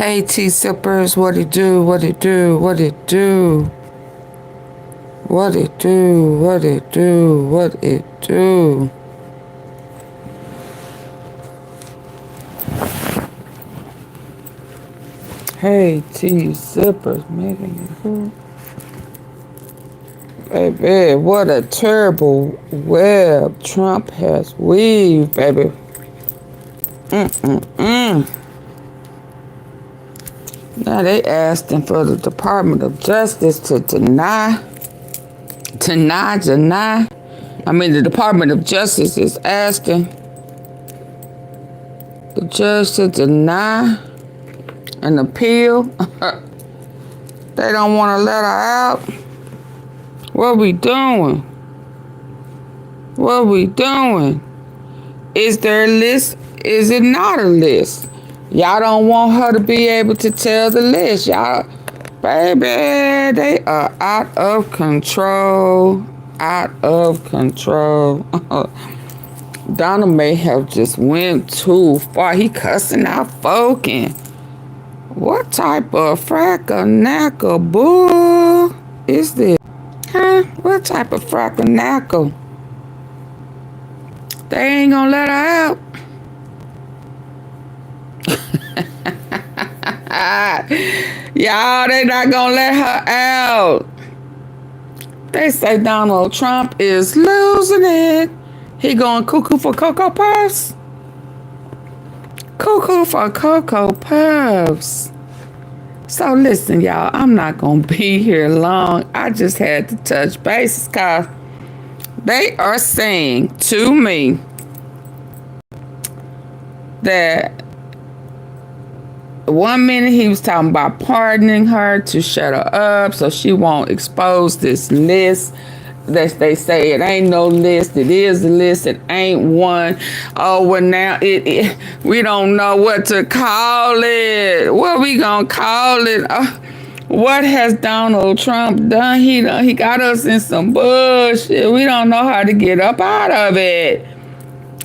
Hey T Sippers, what it do, what it do, what it do? What it do, what it do, what it do? Hey T Sippers, making baby, what a terrible web Trump has weaved, baby. Now they asking for the Department of Justice to deny. I mean, the Department of Justice is asking the judge to deny an appeal. They don't want to let her out. What we doing? What we doing? Is there a list? Is it not a list? Y'all don't want her to be able to tell the list. Y'all, baby, they are out of control. Out of control. Donald may have just went too far. He cussing out folk and what type of fracka-nacka bull is this? Huh? What type of fracka-nacka? They ain't gonna let her out. Y'all, they not gonna let her out. They say Donald Trump is losing it. He going cuckoo for Cocoa Puffs. Cuckoo for Cocoa Puffs. So listen, y'all, I'm not gonna be here long. I just had to touch bases because they are saying to me that 1 minute he was talking about pardoning her to shut her up so she won't expose this list. That they say it ain't no list, it is a list, it ain't one. Oh, well now we don't know what to call it. What we gonna call it? What has Donald Trump done? He got us in some bullshit. We don't know how to get up out of it.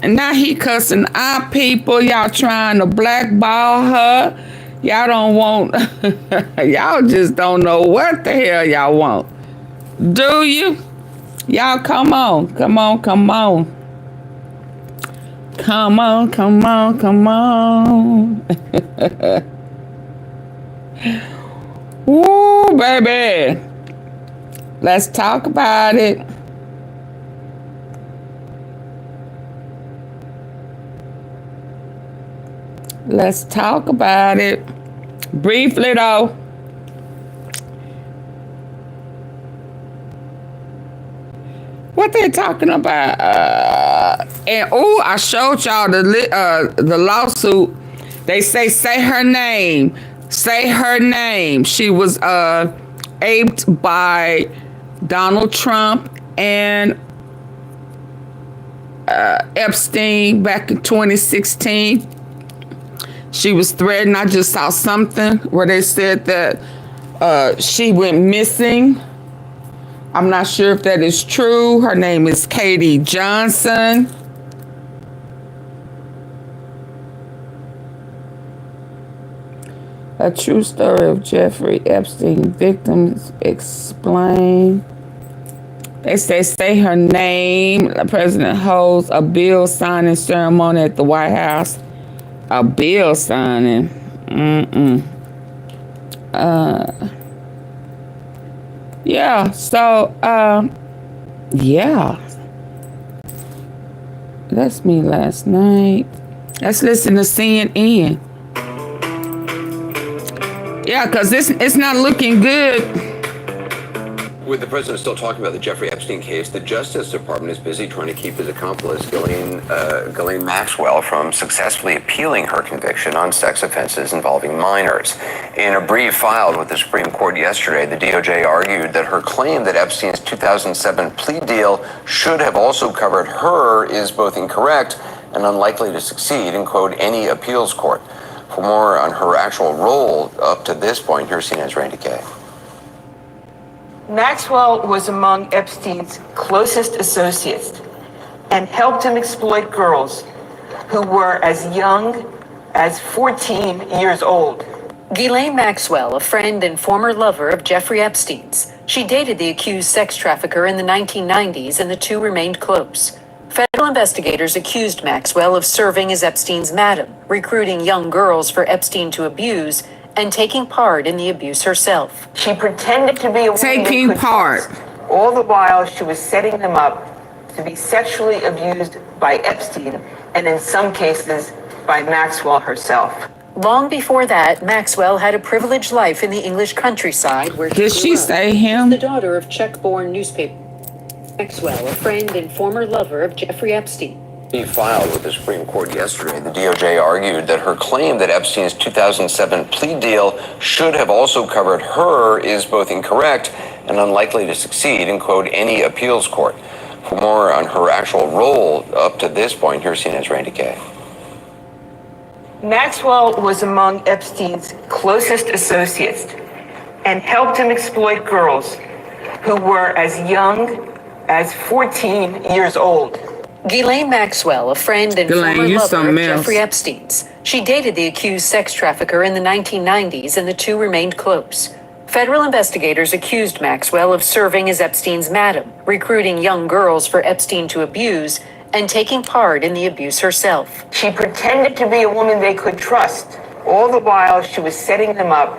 And now he cussing our people. Y'all trying to blackball her. Y'all don't want, y'all just don't know what the hell y'all want. Do you? Y'all come on, come on, come on. Come on, come on, come on. Woo, baby. Let's talk about it. Let's talk about it. Briefly, though. What they talking about? And oh, I showed y'all the lawsuit. They say her name. Say her name. She was aped by Donald Trump and Epstein back in 2016. She was threatened. I just saw something where they said that she went missing. I'm not sure if that is true. Her name is Katie Johnson. A true story of Jeffrey Epstein victims explained. They say her name. The president holds a bill signing ceremony at the White House. A bill signing. Yeah, so, yeah. That's me last night. Let's listen to CNN. Yeah, because it's not looking good. With the president still talking about the Jeffrey Epstein case, the Justice Department is busy trying to keep his accomplice, Ghislaine Maxwell, from successfully appealing her conviction on sex offenses involving minors. In a brief filed with the Supreme Court yesterday, the DOJ argued that her claim that Epstein's 2007 plea deal should have also covered her is both incorrect and unlikely to succeed in, quote, any appeals court. For more on her actual role up to this point, here's CNN's Randy Kay. Maxwell was among Epstein's closest associates and helped him exploit girls who were as young as 14 years old. Ghislaine Maxwell, a friend and former lover of Jeffrey Epstein's. She dated the accused sex trafficker in the 1990s, and the two remained close. Federal investigators accused Maxwell of serving as Epstein's madam, recruiting young girls for Epstein to abuse, and taking part in the abuse herself. She pretended to be a woman they Taking could part. trust. All the while, she was setting them up to be sexually abused by Epstein, and in some cases, by Maxwell herself. Long before that, Maxwell had a privileged life in the English countryside where Did she say him? the daughter of Czech-born newspaper. Maxwell, a friend and former lover of Jeffrey Epstein. He filed with the Supreme Court yesterday. The DOJ argued that her claim that Epstein's 2007 plea deal should have also covered her is both incorrect and unlikely to succeed in, quote, any appeals court. For more on her actual role up to this point, here's CNN's Randy Kay. Maxwell was among Epstein's closest associates and helped him exploit girls who were as young as 14 years old. Ghislaine Maxwell, a friend and Ghislaine, former you lover of something else. Jeffrey Epstein's. She dated the accused sex trafficker in the 1990s, and the two remained close. Federal investigators accused Maxwell of serving as Epstein's madam, recruiting young girls for Epstein to abuse, and taking part in the abuse herself. She pretended to be a woman they could trust. All the while, she was setting them up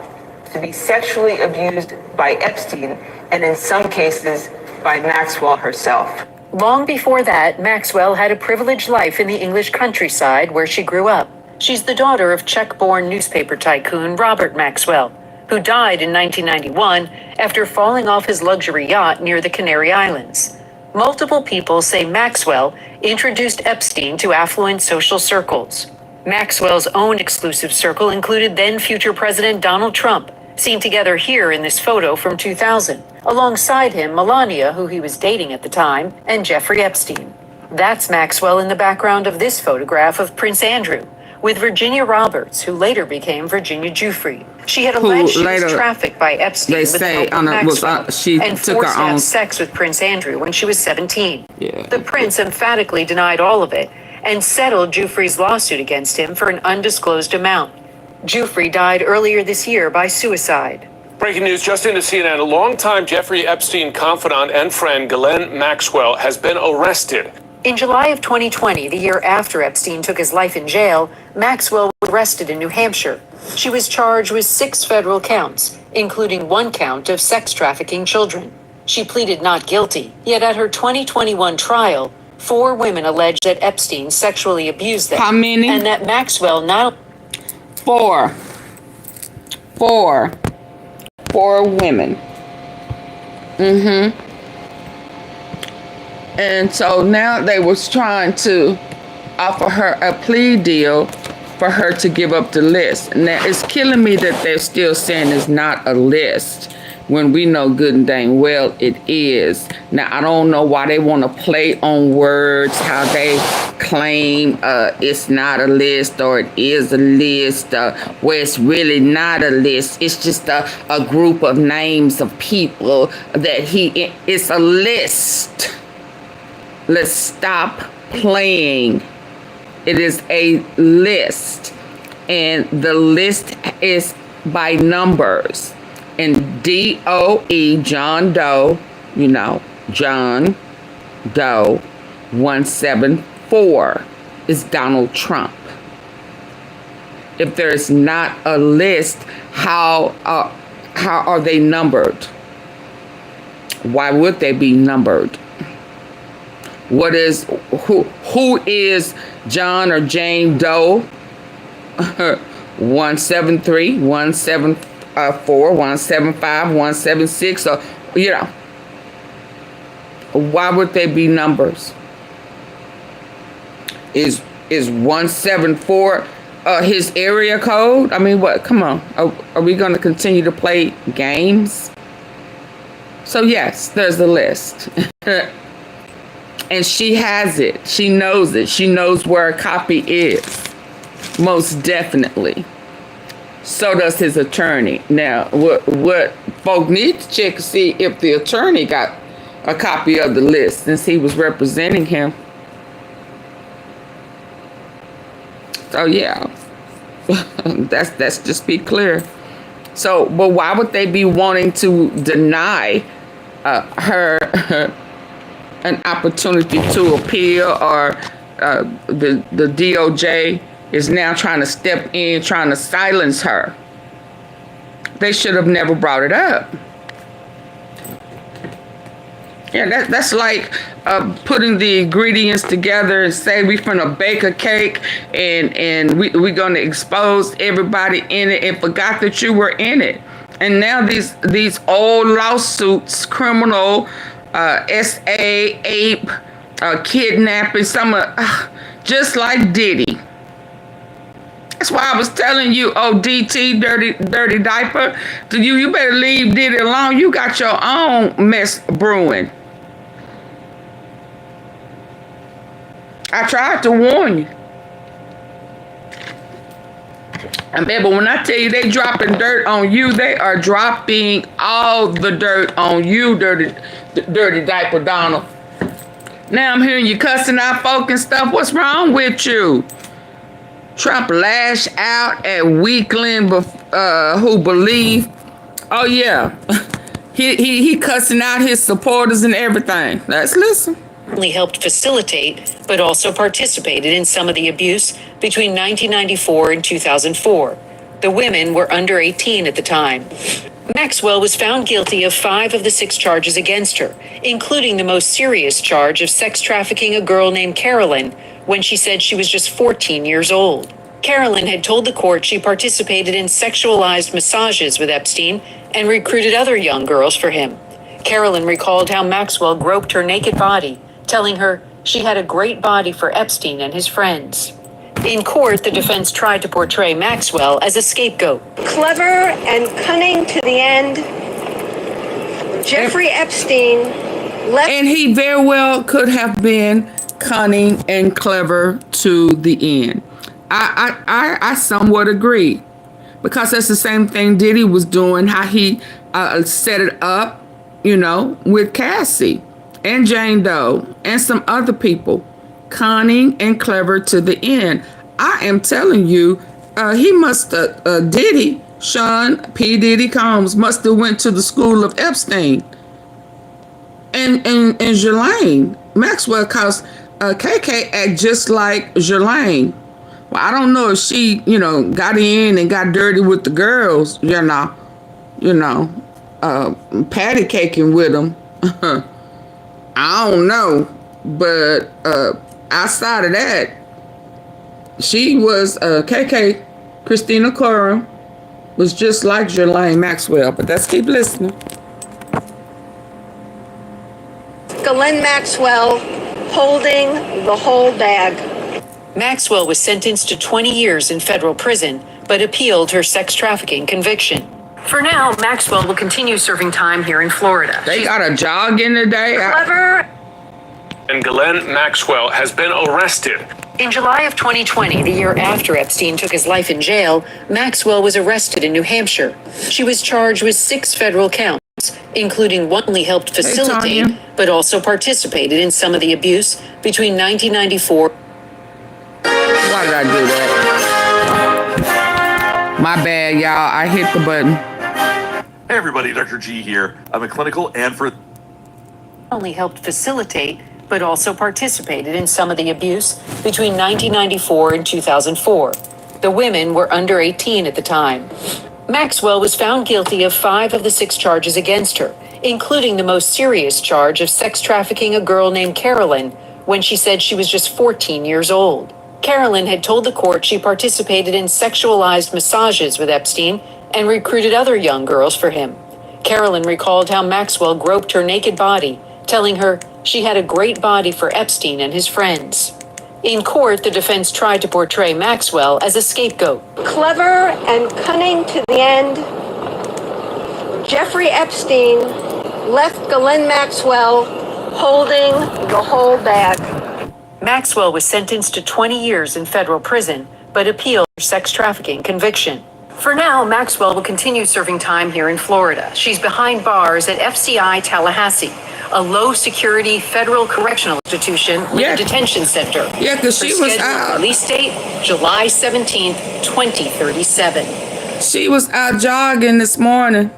to be sexually abused by Epstein, and in some cases, by Maxwell herself. Long before that, Maxwell had a privileged life in the English countryside where she grew up. She's the daughter of Czech-born newspaper tycoon Robert Maxwell, who died in 1991 after falling off his luxury yacht near the Canary Islands. Multiple people say Maxwell introduced Epstein to affluent social circles. Maxwell's own exclusive circle included then future President Donald Trump, seen together here in this photo from 2000. Alongside him, Melania, who he was dating at the time, and Jeffrey Epstein. That's Maxwell in the background of this photograph of Prince Andrew, with Virginia Roberts, who later became Virginia Giuffre. She had alleged she was trafficked by Epstein they with say the help of on a- was, Maxwell, she and took forced her to have own- sex with Prince Andrew when she was 17. Yeah. The prince emphatically denied all of it and settled Giuffre's lawsuit against him for an undisclosed amount. Giuffre died earlier this year by suicide. Breaking news just into CNN. A longtime Jeffrey Epstein confidant and friend, Ghislaine Maxwell, has been arrested. In July of 2020, the year after Epstein took his life in jail, Maxwell was arrested in New Hampshire. She was charged with 6 federal counts, including 1 count of sex trafficking children. She pleaded not guilty, yet at her 2021 trial, 4 women alleged that Epstein sexually abused them. How many? And that Maxwell not 4 women. And so now they was trying to offer her a plea deal for her to give up the list. Now it's killing me that they're still saying it's not a list when we know good and dang well it is. Now I don't know why they want to play on words, how they claim it's not a list or it is a list, where it's really not a list. It's just a group of names of people that it's a list. Let's stop playing. It is a list, and the list is by numbers. And DOE, John Doe, John Doe 174 is Donald Trump. If there's not a list, how are they numbered? Why would they be numbered? Who is John or Jane Doe 173, 174, 175, 176, or why would they be numbers? Is 174 his area code? I mean, what? Come on. Are we going to continue to play games? So yes, there's a list. And she has it. She knows it. She knows where a copy is. Most definitely. So does his attorney. Now, what folk need to check to see if the attorney got a copy of the list since he was representing him. So yeah. That's just be clear. So, but why would they be wanting to deny her an opportunity to appeal, or the DOJ is now trying to step in, trying to silence her? They should have never brought it up. Yeah, that's like putting the ingredients together and say we finna bake a cake and we're gonna expose everybody in it, and forgot that you were in it. And now these old lawsuits, criminal, SA, ape, kidnapping, some just like Diddy. That's why I was telling you, oh, DT, dirty diaper, you better leave Diddy alone. You got your own mess brewing. I tried to warn you. And baby, when I tell you they dropping dirt on you, they are dropping all the dirt on you, dirty diaper Donald. Now I'm hearing you cussing out folk and stuff. What's wrong with you? Trump lash out at weakling who believe. Oh yeah, he cussing out his supporters and everything. Let's listen. Helped facilitate, but also participated in some of the abuse between 1994 and 2004. The women were under 18 at the time. Maxwell was found guilty of 5 of the 6 charges against her, including the most serious charge of sex trafficking a girl named Carolyn when she said she was just 14 years old. Carolyn had told the court she participated in sexualized massages with Epstein and recruited other young girls for him. Carolyn recalled how Maxwell groped her naked body, telling her she had a great body for Epstein and his friends. In court, the defense tried to portray Maxwell as a scapegoat. Clever and cunning to the end, Jeffrey Epstein left. And he very well could have been cunning and clever to the end. I somewhat agree, because that's the same thing Diddy was doing, how he set it up, you know, with Cassie and Jane Doe and some other people. Cunning and clever to the end. I am telling you, he must have, Diddy, Sean P. Diddy Combs, must have went to the school of Epstein. And Ghislaine Maxwell, cause KK act just like Ghislaine. Well, I don't know if she, you know, got in and got dirty with the girls, patty caking with them. I don't know, but outside of that, she was KK Christina Coram was just like Ghislaine Maxwell. But let's keep listening. Ghislaine Maxwell holding the whole bag. Maxwell was sentenced to 20 years in federal prison, but appealed her sex trafficking conviction. For now, Maxwell will continue serving time here in Florida. They got a jog in today. Clever. And Ghislaine Maxwell has been arrested. In July of 2020, the year after Epstein took his life in jail, Maxwell was arrested in New Hampshire. She was charged with 6 federal counts, including one only helped facilitate, but also participated in some of the abuse between 1994. Why did I do that? My bad, y'all. I hit the button. Hey everybody, Dr. G here. I'm a clinical and for Only helped facilitate, but also participated in some of the abuse between 1994 and 2004. The women were under 18 at the time. Maxwell was found guilty of 5 of the 6 charges against her, including the most serious charge of sex trafficking a girl named Carolyn when she said she was just 14 years old. Carolyn had told the court she participated in sexualized massages with Epstein and recruited other young girls for him. Carolyn recalled how Maxwell groped her naked body, telling her she had a great body for Epstein and his friends. In court, the defense tried to portray Maxwell as a scapegoat. Clever and cunning to the end, Jeffrey Epstein left Ghislaine Maxwell holding the whole bag. Maxwell was sentenced to 20 years in federal prison, but appealed her sex trafficking conviction. For now, Maxwell will continue serving time here in Florida. She's behind bars at FCI Tallahassee, a low-security federal correctional institution with a detention center. Yeah, because she was out. Release date, July 17th, 2037. She was out jogging this morning.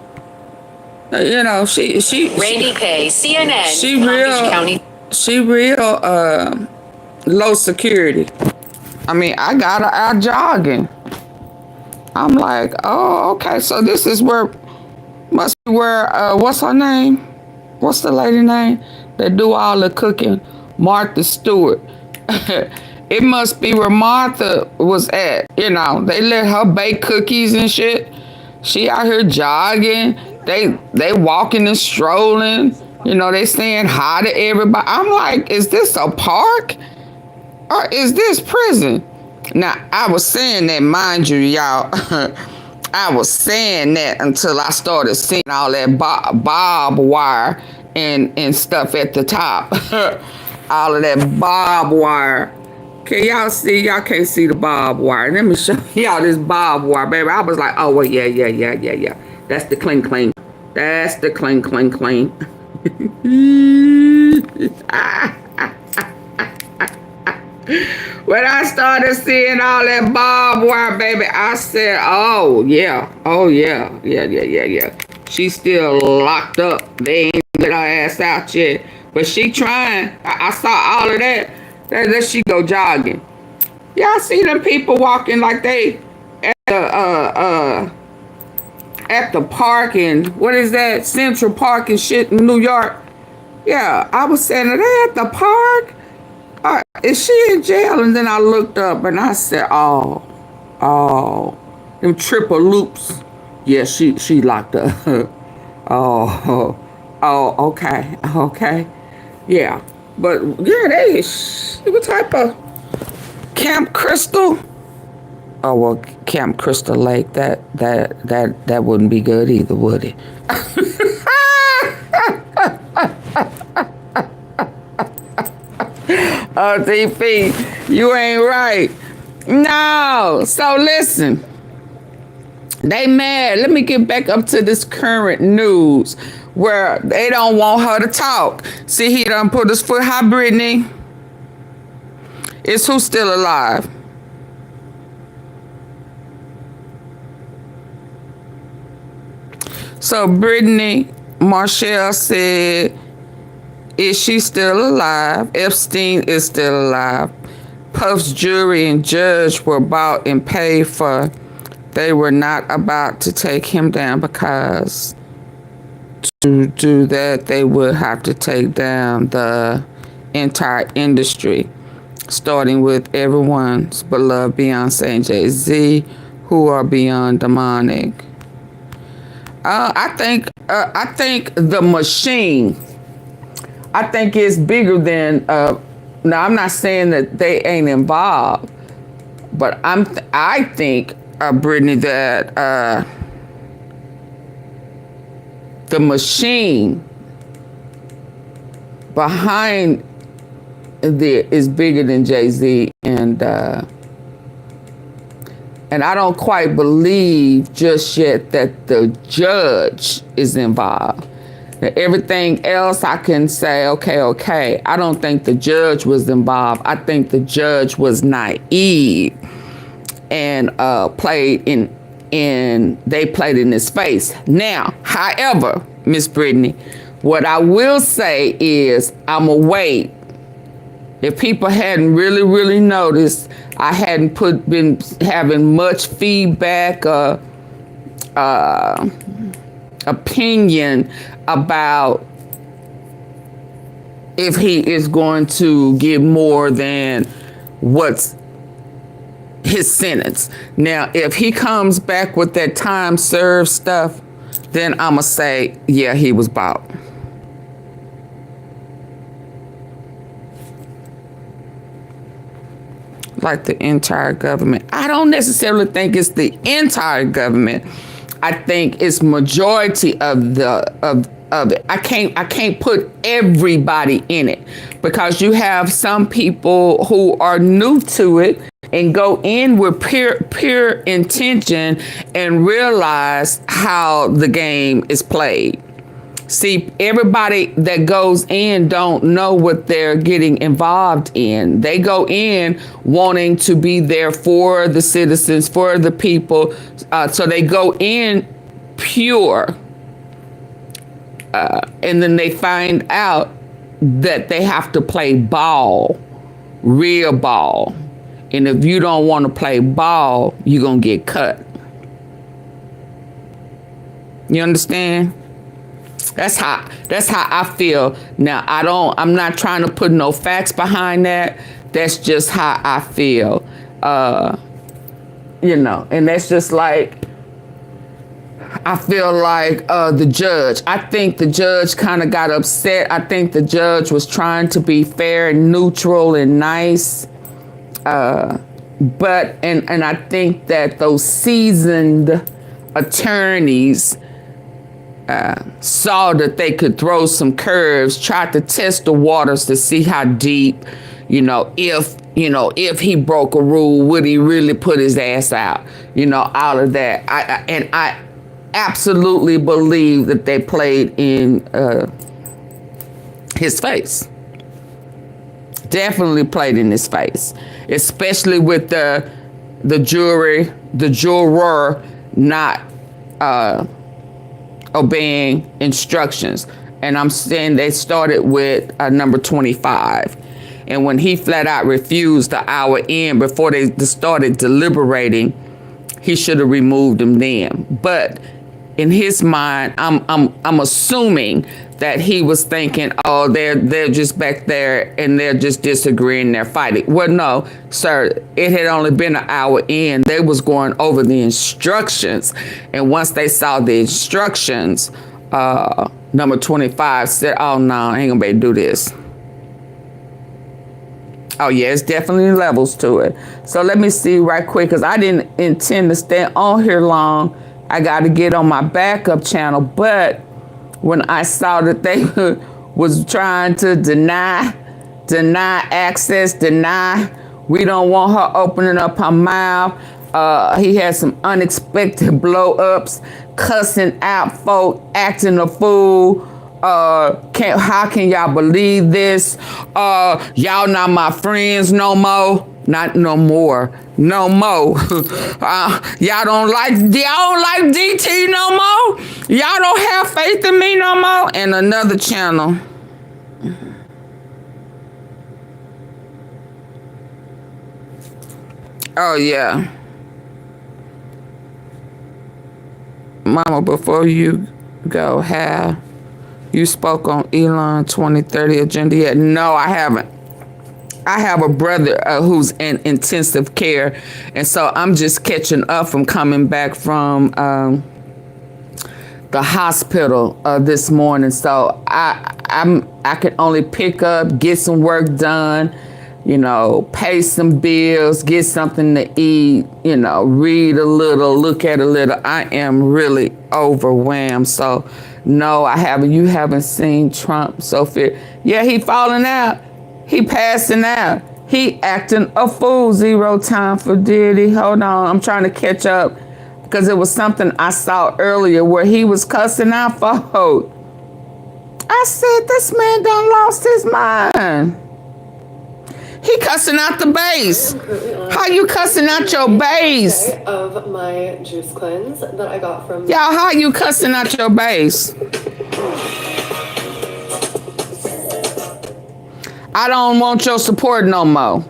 You know, she Randy Kay, CNN, she Palm Beach real County. she real low security. I mean, I got her out jogging. I'm like, oh, okay. So this is where must be where what's her name? What's the lady name that do all the cooking? Martha Stewart. It must be where Martha was at. You know, they let her bake cookies and shit. She out here jogging. They walking and strolling. You know, they saying hi to everybody. I'm like, is this a park? Or is this prison? Now, I was saying that, mind you, y'all. I was saying that until I started seeing all that barbed wire and stuff at the top. All of that barbed wire. Can y'all see? Y'all can't see the barbed wire. Let me show y'all this barbed wire, baby. I was like, oh, well, yeah. That's the cling cling. That's the cling cling cling. When I started seeing all that barbed wire, baby, I said, oh, yeah. She's still locked up. They ain't let her ass out yet. But she trying. I saw all of that. Let she go jogging. Y'all see them people walking like they at the park and what is that? Central Park and shit in New York. Yeah, I was saying, are they at the park? Is she in jail? And then I looked up and I said, oh, them triple loops. Yeah, she locked up. Okay. Yeah. But yeah, what type of Camp Crystal? Oh well, Camp Crystal Lake, that wouldn't be good either, would it? AunTeaFee, you ain't right. No. So listen, they mad. Let me get back up to this current news where they don't want her to talk. See, he done put his foot. Hi, Brittany. Is who still alive? So Brittany Marshall said, is she still alive? Epstein is still alive. Puff's jury and judge were bought and paid for. They were not about to take him down because to do that, they would have to take down the entire industry, starting with everyone's beloved Beyonce and Jay-Z, who are beyond demonic. I think the machine, I think it's bigger than, now I'm not saying that they ain't involved, but I think, Brittany, that the machine behind is bigger than Jay-Z, and I don't quite believe just yet that the judge is involved. Now, everything else I can say, okay. I don't think the judge was involved. I think the judge was naive and they played in his face. Now, however, Miss Brittany, what I will say is I'ma wait. If people hadn't really noticed, I hadn't been having much feedback or opinion about if he is going to get more than what's his sentence. Now, if he comes back with that time served stuff, then I'ma say, yeah, he was bought. Like the entire government. I don't necessarily think it's the entire government. I think it's majority of it. I can't put everybody in it because you have some people who are new to it and go in with pure intention and realize how the game is played. See, everybody that goes in don't know what they're getting involved in. They go in wanting to be there for the citizens, for the people. So they go in pure. And then they find out that they have to play ball, real ball. And if you don't want to play ball, you're going to get cut. You understand? That's how I feel. Now, I'm not trying to put no facts behind that. That's just how I feel. You know, and that's just like, I feel like the judge. I think the judge kind of got upset. I think the judge was trying to be fair and neutral and nice. But I think that those seasoned attorneys saw that they could throw some curves, tried to test the waters to see how deep, if he broke a rule, would he really put his ass out? All of that. I absolutely believe that they played in his face. Definitely played in his face, especially with the juror not obeying instructions. And I'm saying they started with number 25. And when he flat out refused the hour in before they started deliberating, he should have removed him then. But in his mind, I'm assuming that he was thinking, oh, they're just back there and they're just disagreeing, they're fighting. Well, no, sir, it had only been an hour in. They was going over the instructions. And once they saw the instructions, number 25 said, oh, no, I ain't gonna be able to do this. Oh, yeah, it's definitely levels to it. So let me see right quick, because I didn't intend to stay on here long. I got to get on my backup channel. But when I saw that they was trying to deny access, we don't want her opening up her mouth. He had some unexpected blow-ups, cussing out folk, acting a fool. How can y'all believe this? Y'all not my friends no more. Not no more. No more. Y'all don't like DT no more. Y'all don't have faith in me no more. And another channel. Oh yeah. Mama, before you go, have you spoke on Elon 2030 agenda yet? No, I haven't. I have a brother who's in intensive care, and so I'm just catching up from coming back from the hospital this morning. So I can only pick up, get some work done, pay some bills, get something to eat, read a little, look at a little. I am really overwhelmed. So no, I haven't. You haven't seen Trump, Sophia. Yeah, he falling out. He passing out. He acting a fool. Zero time for Diddy. Hold on. I'm trying to catch up because it was something I saw earlier where he was cussing out folk. I said, this man done lost his mind. He cussing out the base. How you cussing out your base? Of my juice cleanse that I got from... Y'all, how you cussing out your base? I don't want your support no more.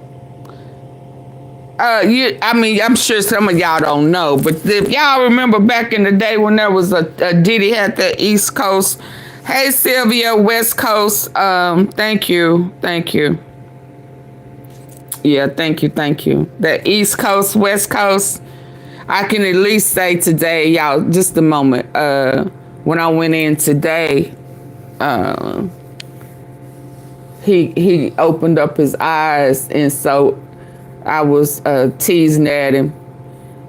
I'm sure some of y'all don't know, but if y'all remember back in the day when there was a Diddy at the East Coast. Hey, Sylvia, West Coast. Thank you. Yeah, thank you. The East Coast, West Coast. I can at least say today, y'all, just a moment. When I went in today, he opened up his eyes, and so I was teasing at him,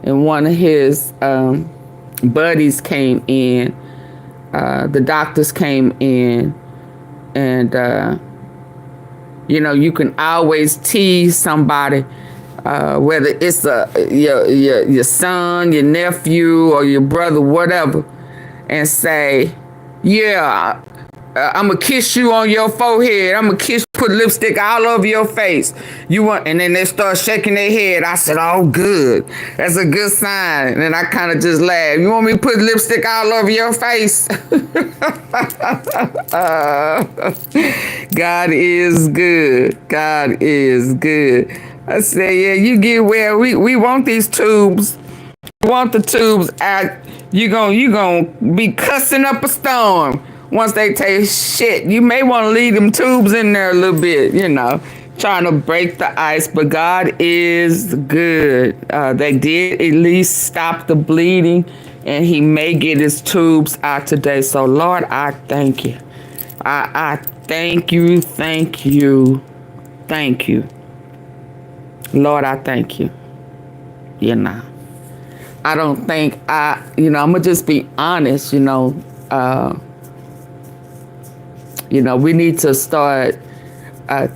and one of his buddies came in. The doctors came in, and you can always tease somebody, whether it's your son, your nephew, or your brother, whatever, and say, Yeah, I'm gonna kiss you on your forehead. I'm gonna put lipstick all over your face. You want, and then they start shaking their head. I said, oh, good. That's a good sign. And then I kind of just laughed. You want me to put lipstick all over your face? God is good. God is good. I said, yeah, you get well. We want these tubes. We want the tubes out. You gonna be cussing up a storm. Once they taste shit, you may want to leave them tubes in there a little bit, trying to break the ice. But God is good. They did at least stop the bleeding, and he may get his tubes out today. So, Lord, I thank you. I thank you, thank you, thank you. Lord, I thank you. I don't think I'm going to just be honest, we need to start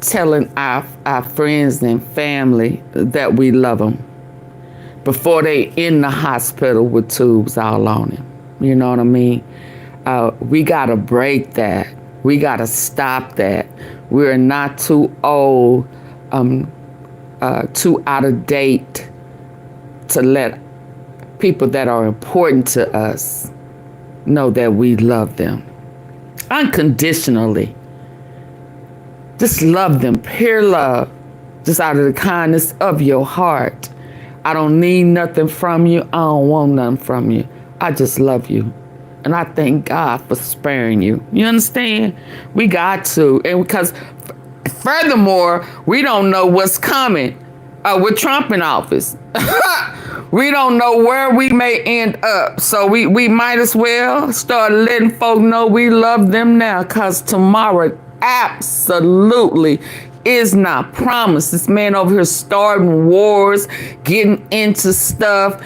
telling our friends and family that we love them before they in the hospital with tubes all on them. You know what I mean? We got to break that. We got to stop that. We're not too old, too out of date to let people that are important to us know that we love them unconditionally. Just love them, pure love, just out of the kindness of your heart. I don't need nothing from you. I don't want nothing from you. I just love you. And I thank God for sparing you. You understand? We got to. And because furthermore, we don't know what's coming with Trump in office. We don't know where we may end up. So we might as well start letting folk know we love them now, because tomorrow absolutely is not promised. This man over here starting wars, getting into stuff.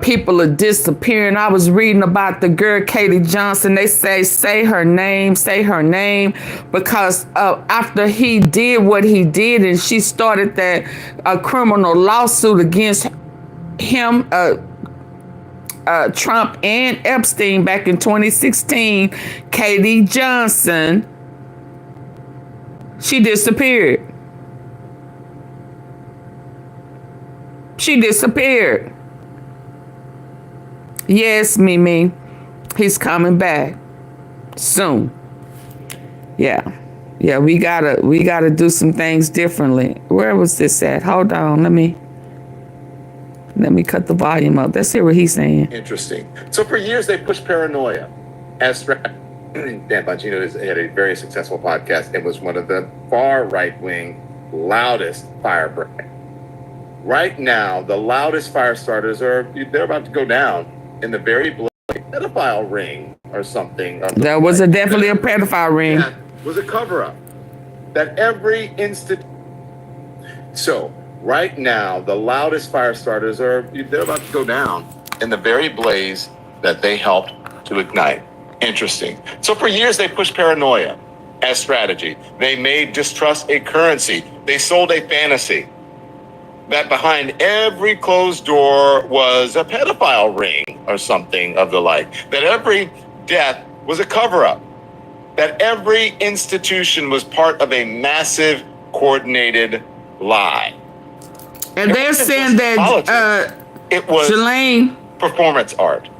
People are disappearing. I was reading about the girl, Katie Johnson. They say her name, because after he did what he did and she started that criminal lawsuit against him, Trump and Epstein back in 2016, Katie Johnson, she disappeared. She disappeared. Yes, Mimi, he's coming back soon. Yeah, we gotta do some things differently. Where was this at? Hold on, let me cut the volume up. Let's hear what he's saying. Interesting. So for years they pushed paranoia as Dan Bongino had a very successful podcast and was one of the far right-wing loudest firebrands. Right now, the loudest fire starters they're about to go down in the very bloody pedophile ring or something. That was definitely a pedophile ring. Yeah, was a cover-up. That every So right now, the loudest fire starters they're about to go down in the very blaze that they helped to ignite. Interesting. So for years they pushed paranoia as strategy. They made distrust a currency. They sold a fantasy that behind every closed door was a pedophile ring or something of the like. That every death was a cover-up. That every institution was part of a massive coordinated lie. And they're saying that it was Slaine performance art.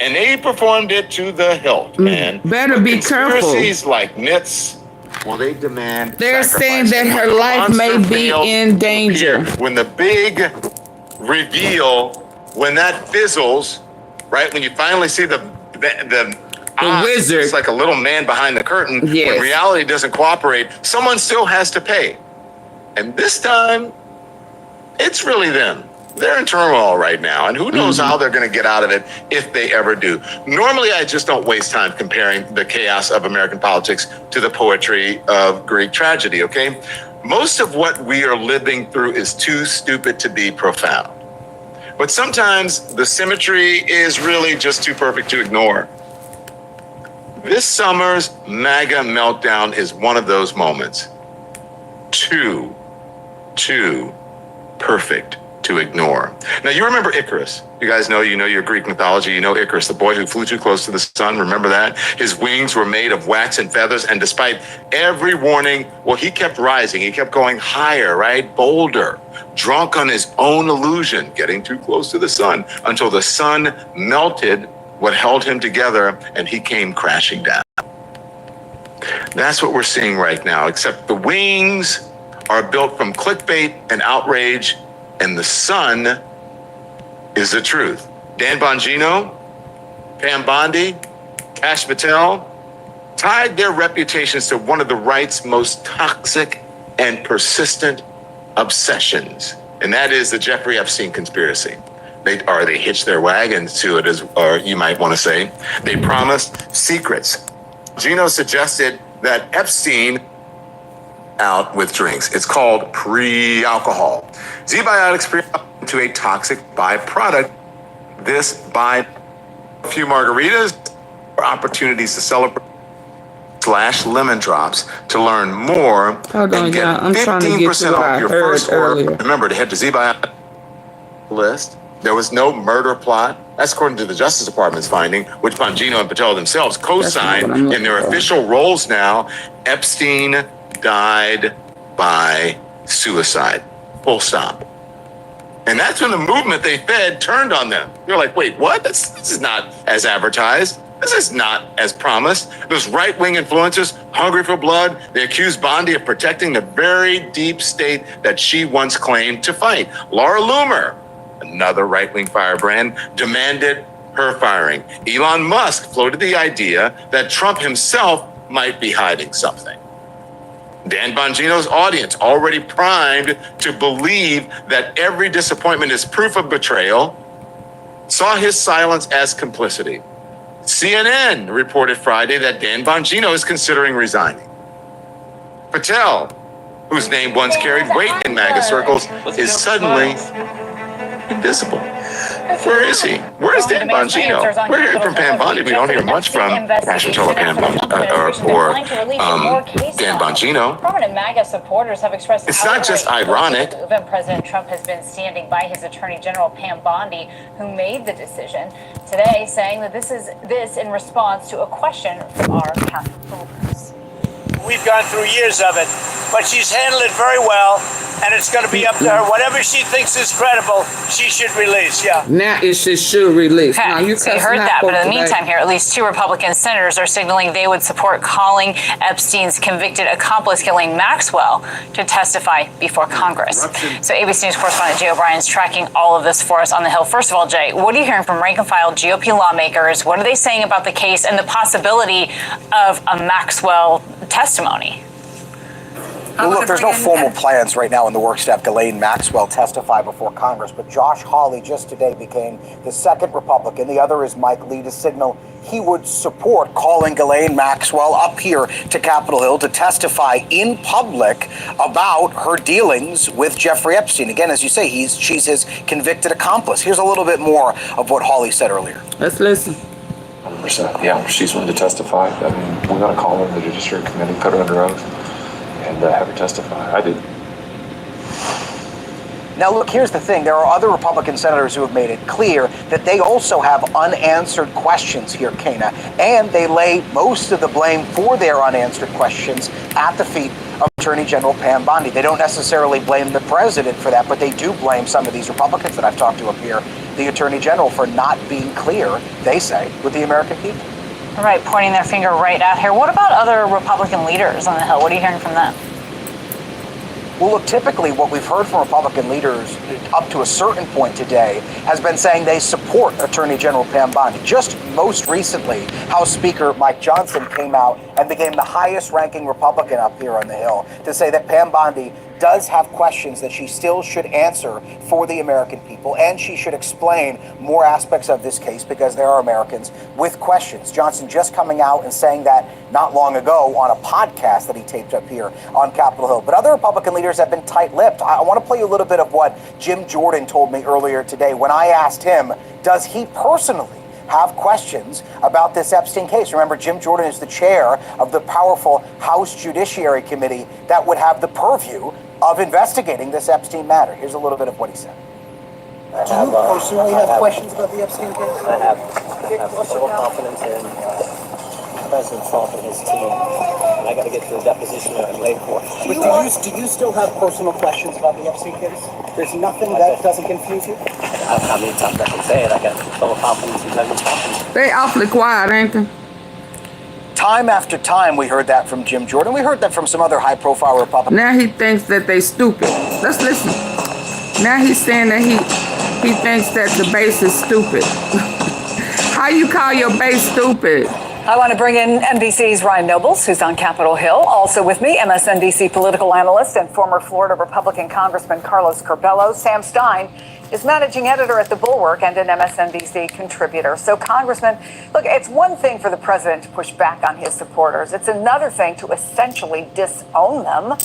And they performed it to the hilt, man. Better be careful. Conspiracies like myths, well, they demand They're saying sacrifice. that her life may be in danger. When the big reveal, when that fizzles, right? When you finally see the wizard, it's like a little man behind the curtain. Yes. When reality doesn't cooperate, someone still has to pay. And this time, it's really them. They're in turmoil right now, and who knows how they're going to get out of it if they ever do. Normally, I just don't waste time comparing the chaos of American politics to the poetry of Greek tragedy, okay? Most of what we are living through is too stupid to be profound. But sometimes the symmetry is really just too perfect to ignore. This summer's MAGA meltdown is one of those moments. Too perfect to to ignore. Now, you remember Icarus. You guys know, you know your Greek mythology. You know Icarus, the boy who flew too close to the sun. Remember that? His wings were made of wax and feathers. And despite every warning, well, he kept rising. He kept going higher, right? Bolder, drunk on his own illusion, getting too close to the sun until the sun melted what held him together and he came crashing down. That's what we're seeing right now, except the wings are built from clickbait and outrage, and the sun is the truth. Dan Bongino, Pam Bondi, Kash Patel tied their reputations to one of the right's most toxic and persistent obsessions, and that is the Jeffrey Epstein conspiracy. They hitched their wagons to it, or you might want to say. They promised secrets. Gino suggested that Epstein out with drinks. It's called pre-alcohol. Z-biotics to a toxic byproduct. This by a few margaritas or opportunities to celebrate / lemon drops to learn more. Hold on, and get y'all. I'm trying to get 15% to what I off your heard first order. earlier. Remember to head to Z-biotics list. There was no murder plot. That's according to the Justice Department's finding, which Bongino and Patel themselves co-signed in their official roles now. Epstein died by suicide. Full stop. And that's when the movement they fed turned on them. They're like, wait, what? This is not as advertised. This is not as promised. Those right-wing influencers, hungry for blood, they accused Bondi of protecting the very deep state that she once claimed to fight. Laura Loomer, another right-wing firebrand, demanded her firing. Elon Musk floated the idea that Trump himself might be hiding something. Dan Bongino's audience, already primed to believe that every disappointment is proof of betrayal, saw his silence as complicity. CNN reported Friday that Dan Bongino is considering resigning. Patel, whose name once carried weight in MAGA circles, is suddenly invisible. Where is he? Where is Dan Bongino? We're hearing from Pam Bondi. We don't hear much from Kash Patel or Dan Bongino. Prominent MAGA supporters have expressed. It's not just ironic. Even President Trump has been standing by his Attorney General Pam Bondi, who made the decision today, saying that this in response to a question from our Capitol Press. We've gone through years of it, but she's handled it very well, and it's going to be up to her. Whatever she thinks is credible, she should release. Yeah. Now it should release. Okay, Now you so you heard that, but in the meantime here, at least 2 Republican senators are signaling they would support calling Epstein's convicted accomplice, Ghislaine Maxwell, to testify before Congress. So ABC News correspondent Jay O'Brien's tracking all of this for us on the Hill. First of all, Jay, what are you hearing from rank-and-file GOP lawmakers? What are they saying about the case and the possibility of a Maxwell testimony? Well, look, there's no formal plans right now in the works to have Ghislaine Maxwell testify before Congress, but Josh Hawley just today became the second Republican. The other is Mike Lee to signal he would support calling Ghislaine Maxwell up here to Capitol Hill to testify in public about her dealings with Jeffrey Epstein. Again, as you say, she's his convicted accomplice. Here's a little bit more of what Hawley said earlier. Let's listen. 100%. Yeah, she's willing to testify. I mean, we're going to call her in the Judiciary Committee, put her under oath, and have her testify. I did. Now, look, here's the thing. There are other Republican senators who have made it clear that they also have unanswered questions here, Kana, and they lay most of the blame for their unanswered questions at the feet of Attorney General Pam Bondi. They don't necessarily blame the president for that, but they do blame some of these Republicans that I've talked to up here, the Attorney General, for not being clear, they say, with the American people. All right, pointing their finger right out here. What about other Republican leaders on the Hill? What are you hearing from them? Well, look, typically what we've heard from Republican leaders up to a certain point today has been saying they support Attorney General Pam Bondi. Just most recently, House Speaker Mike Johnson came out and became the highest ranking Republican up here on the Hill to say that Pam Bondi does have questions that she still should answer for the American people, and she should explain more aspects of this case because there are Americans with questions. Johnson just coming out and saying that not long ago on a podcast that he taped up here on Capitol Hill. But other Republican leaders have been tight-lipped. I want to play you a little bit of what Jim Jordan told me earlier today when I asked him, does he personally have questions about this Epstein case? Remember, Jim Jordan is the chair of the powerful House Judiciary Committee that would have the purview of investigating this Epstein matter. Here's a little bit of what he said. Do you personally have questions about the Epstein case? I have total confidence in President Trump and his team. And I got to get to the deposition that I'm late for. But do you still have personal questions about the Epstein case? There's nothing that doesn't confuse you? How many times I can say it? I got total confidence in President Trump. They awfully quiet, ain't they? Time after time, we heard that from Jim Jordan. We heard that from some other high-profile Republicans. Now he thinks that they stupid. Let's listen. Now he's saying that he thinks that the base is stupid. How you call your base stupid? I want to bring in NBC's Ryan Nobles, who's on Capitol Hill. Also with me, MSNBC political analyst and former Florida Republican Congressman Carlos Curbelo. Sam Stein is managing editor at The Bulwark and an MSNBC contributor. So, Congressman, look, it's one thing for the president to push back on his supporters. It's another thing to essentially disown them.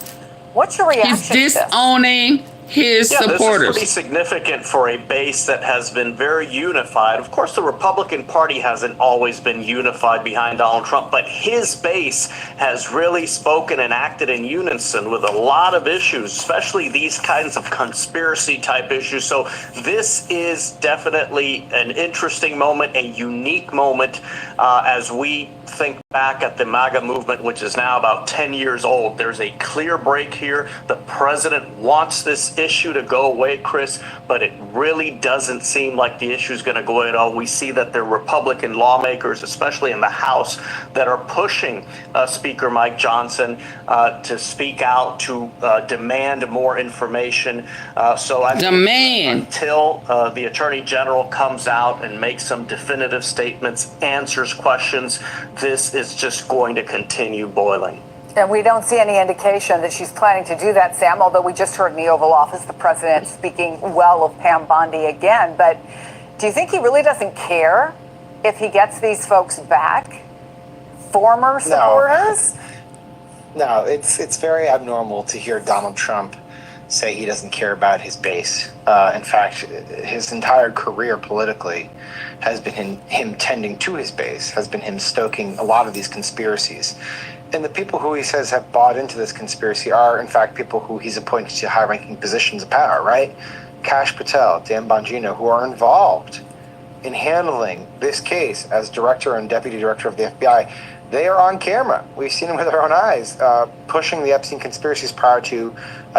What's your reaction to this? He's disowning his supporters. This is pretty significant for a base that has been very unified. Of course, the Republican Party hasn't always been unified behind Donald Trump, but his base has really spoken and acted in unison with a lot of issues, especially these kinds of conspiracy type issues. So this is definitely an interesting moment, a unique moment as we think back at the MAGA movement, which is now about 10 years old. There's a clear break here. The president wants this issue to go away, Chris, but it really doesn't seem like the issue is going to go away at all. We see that there are Republican lawmakers, especially in the House, that are pushing Speaker Mike Johnson to speak out, to demand more information. So I think until the Attorney General comes out and makes some definitive statements, answers questions, this is just going to continue boiling. And we don't see any indication that she's planning to do that, Sam, although we just heard in the Oval Office the president speaking well of Pam Bondi again. But do you think he really doesn't care if he gets these folks back? Former supporters? No, it's very abnormal to hear Donald Trump say he doesn't care about his base. In fact, his entire career politically has been him tending to his base, has been him stoking a lot of these conspiracies. And the people who he says have bought into this conspiracy are, in fact, people who he's appointed to high-ranking positions of power, right? Kash Patel, Dan Bongino, who are involved in handling this case as director and deputy director of the FBI. They are on camera. We've seen them with our own eyes, pushing the Epstein conspiracies prior to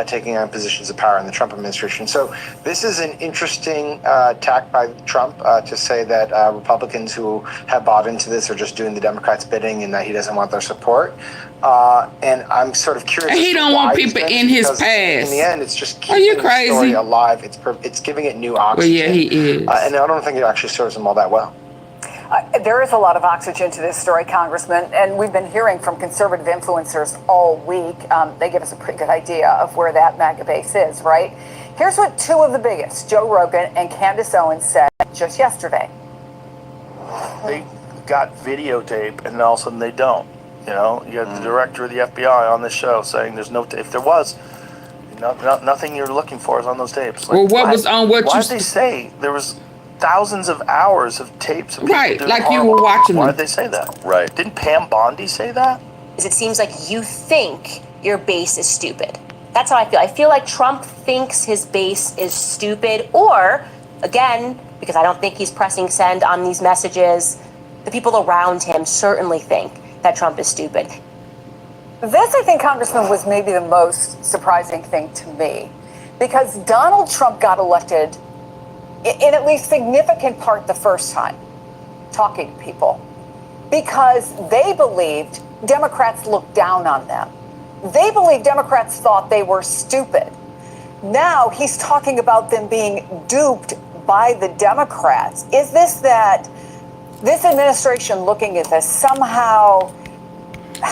taking on positions of power in the Trump administration. So this is an interesting tack by Trump to say that Republicans who have bought into this are just doing the Democrats' bidding and that he doesn't want their support. And I'm sort of curious. He don't want people in his past. In the end, it's just keeping the story alive. It's giving it new oxygen. Well, yeah, he is. And I don't think it actually serves him all that well. There is a lot of oxygen to this story, Congressman, and we've been hearing from conservative influencers all week. They give us a pretty good idea of where that MAGA base is, right? Here's what two of the biggest, Joe Rogan and Candace Owens, said just yesterday. They got videotape, and all of a sudden they don't. You know, you have the director of the FBI on this show saying there's no tape. If there was, nothing you're looking for is on those tapes. Like, well, what was on what why did they say there was thousands of hours of tapes of people doing like horrible you were watching Why them. did they say that? Right. Didn't Pam Bondi say that? It seems like you think your base is stupid. That's how I feel. I feel like Trump thinks his base is stupid, or, again, because I don't think he's pressing send on these messages, the people around him certainly think that Trump is stupid. This, I think, Congressman, was maybe the most surprising thing to me, because Donald Trump got elected in at least significant part the first time, talking to people, because they believed Democrats looked down on them. They believed Democrats thought they were stupid. Now he's talking about them being duped by the Democrats. Is this that this administration looking at this somehow?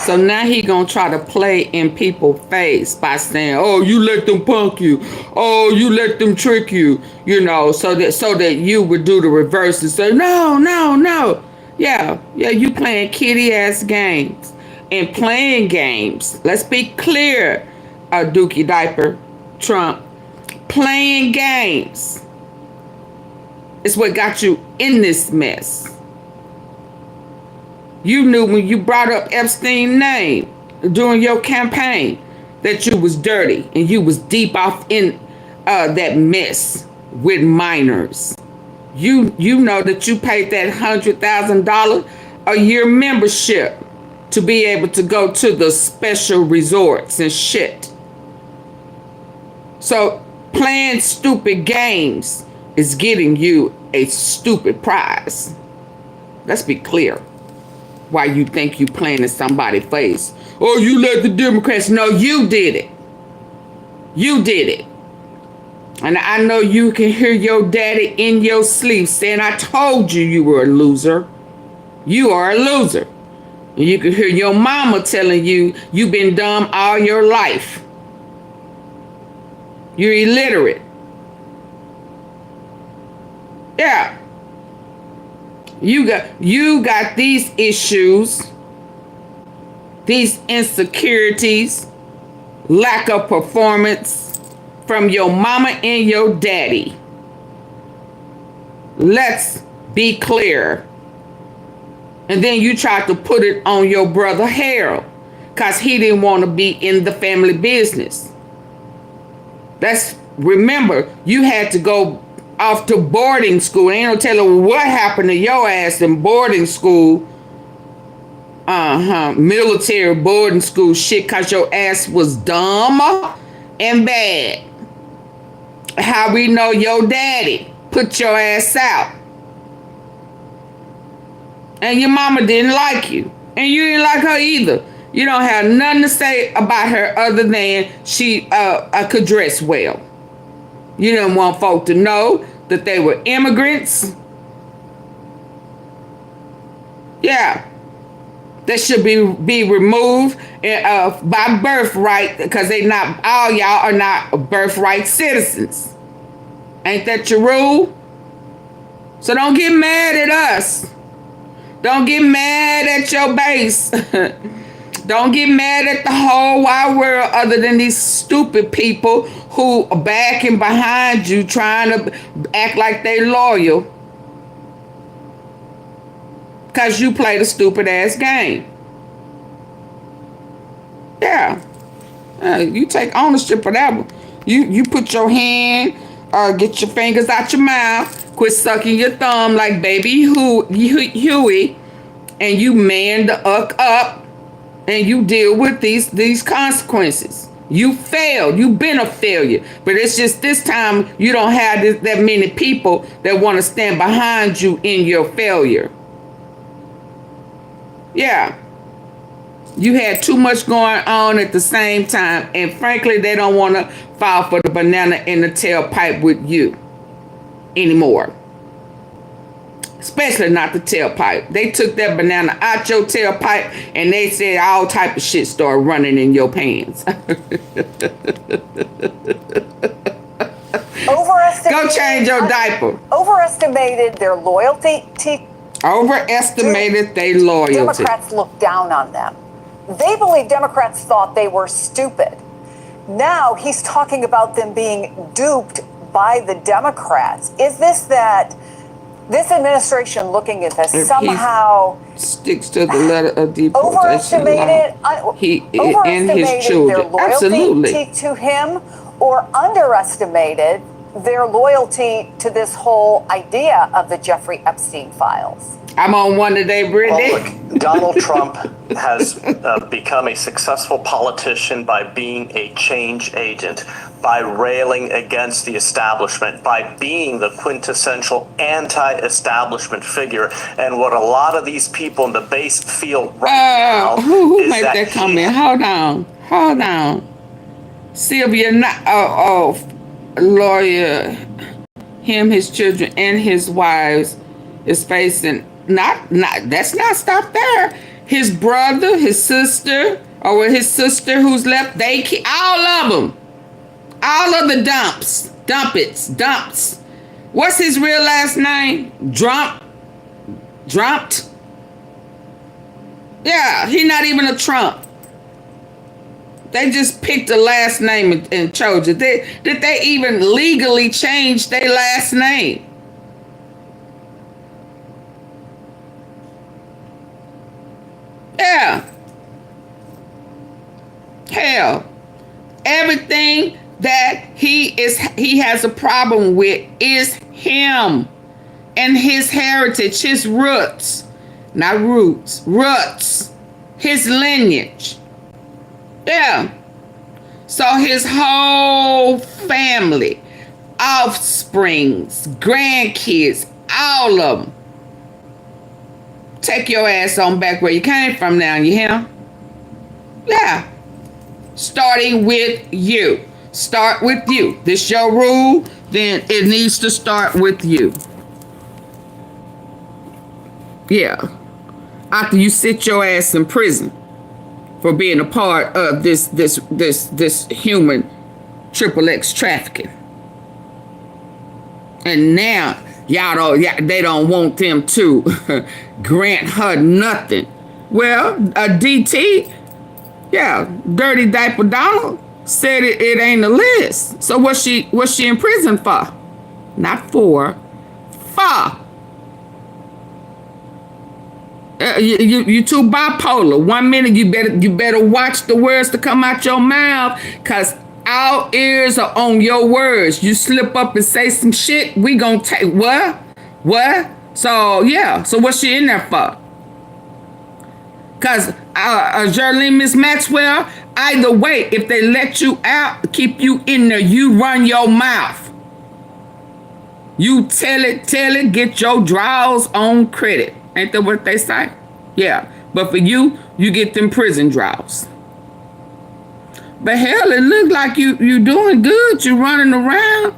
So now he gonna try to play in people's face by saying, "Oh, you let them punk you. Oh, you let them trick you." You know, so that you would do the reverse and say, "No, no, no." Yeah, you playing kitty ass games and playing games. Let's be clear, Dookie Diaper, Trump, playing games is what got you in this mess. You knew when you brought up Epstein's name during your campaign that you was dirty and you was deep off in that mess with minors. You know that you paid that $100,000 a year membership to be able to go to the special resorts and shit. So playing stupid games is getting you a stupid prize. Let's be clear. Why you think you playing in somebody's face? Oh, you let the Democrats. No, you did it. You did it. And I know you can hear your daddy in your sleep saying, I told you you were a loser. You are a loser. And you can hear your mama telling you you've been dumb all your life. You're illiterate. Yeah. You got these issues, these insecurities, lack of performance from your mama and your daddy. Let's be clear. And then you tried to put it on your brother Harold because he didn't want to be in the family business. Remember, you had to go off to boarding school. Ain't no telling what happened to your ass in boarding school. Military boarding school shit, because your ass was dumb and bad. How we know your daddy put your ass out. And your mama didn't like you. And you didn't like her either. You don't have nothing to say about her other than she could dress well. You didn't want folk to know that they were immigrants. Yeah. That should be removed by birthright, because all y'all are not birthright citizens. Ain't that your rule? So don't get mad at us. Don't get mad at your base. Don't get mad at the whole wide world, other than these stupid people who are backing behind you trying to act like they loyal. Because you played a stupid ass game. Yeah. You take ownership of that one. You put your hand, get your fingers out your mouth, quit sucking your thumb like baby Huey, and you man the up, and you deal with these consequences. You failed. You've been a failure. But it's just this time you don't have that many people that want to stand behind you in your failure. Yeah. You had too much going on at the same time. And frankly, they don't want to fall for the banana in the tailpipe with you anymore. Especially not the tailpipe. They took that banana out your tailpipe and they said all type of shit started running in your pants. Go change your diaper. Overestimated their loyalty. Overestimated their loyalty. Democrats looked down on them. They believe Democrats thought they were stupid. Now he's talking about them being duped by the Democrats. Is this administration looking at this If somehow sticks to the letter of deportation overestimated and his children? their loyalty Absolutely. to him, or underestimated their loyalty to this whole idea of the Jeffrey Epstein files? I'm on one today, Brittany. Well, look, Donald Trump has become a successful politician by being a change agent, by railing against the establishment, by being the quintessential anti-establishment figure. And what a lot of these people in the base feel right now who is made that comment? Hold on. Sylvia, lawyer, him, his children, and his wives is facing let's not stop there. His brother, his sister, or his sister who's left, all of them. All of the dumps. What's his real last name? Drumped? Yeah, he's not even a Trump. They just picked a last name and chose it. Did they even legally change their last name? Yeah. Hell, everything that he has a problem with is him and his heritage, his roots, not roots, roots, his lineage. Yeah. So his whole family, offsprings, grandkids, all of them. Take your ass on back where you came from now, you hear? Yeah. Starting with you. Start with you. This your rule, then it needs to start with you. Yeah. After you sit your ass in prison for being a part of this human XXX trafficking. And now they don't want them to grant her nothing. Well, DT, yeah, Dirty Diaper Donald said it ain't a list. So what's she in prison for? Not for. You too bipolar. 1 minute you better watch the words to come out your mouth, cause our ears are on your words. You slip up and say some shit, we gonna take what? So yeah. So what's she in there for? Cause Jarlene, Miss Maxwell, either way, if they let you out, keep you in there, you run your mouth. You tell it, get your draws on credit. Ain't that what they say? Yeah. But for you get them prison draws. But hell, it look like you doing good. You running around.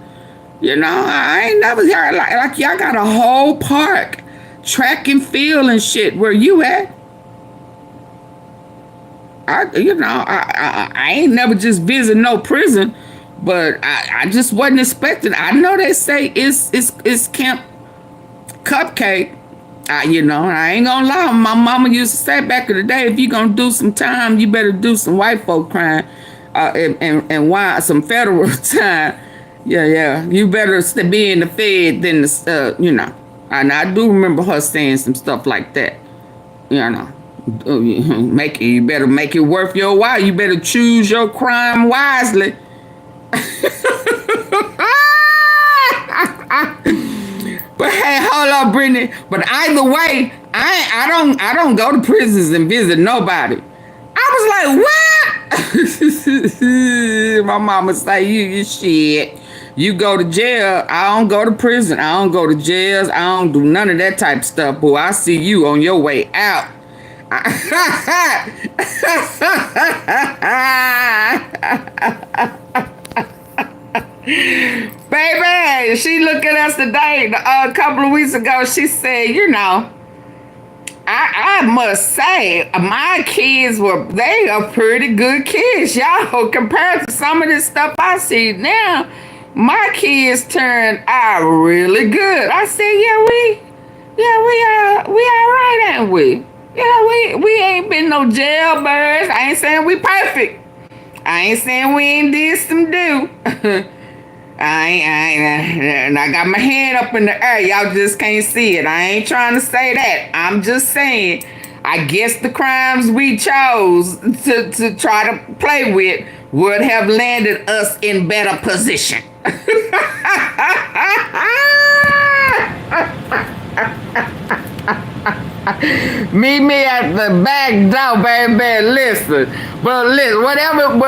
You know, I ain't never heard like y'all got a whole park, track and field and shit. Where you at? I ain't never just visit no prison, but I just wasn't expecting. I know they say it's Camp Cupcake. You know, I ain't gonna lie. My mama used to say back in the day, if you gonna do some time, you better do some white folk crime, and why some federal time. Yeah. You better be in the Fed than the, you know. And I do remember her saying some stuff like that. You know, you better make it worth your while. You better choose your crime wisely. But hey, hold up, Brittany. But either way, I don't go to prisons and visit nobody. I was like, what? My mama say, you shit. You go to jail. I don't go to prison. I don't go to jails. I don't do none of that type of stuff. Boy, I see you on your way out. Baby, she looked at us today, a couple of weeks ago. She said, you know, I must say, my kids they are pretty good kids, y'all, compared to some of this stuff I see now. My kids turned out really good. I said, we all right, ain't we? Yeah, we ain't been no jailbirds. I ain't saying we perfect. I ain't saying we ain't did some do. I got my hand up in the air. Y'all just can't see it. I ain't trying to say that. I'm just saying, I guess the crimes we chose to try to play with would have landed us in better position. Meet me at the back door, baby. Listen, but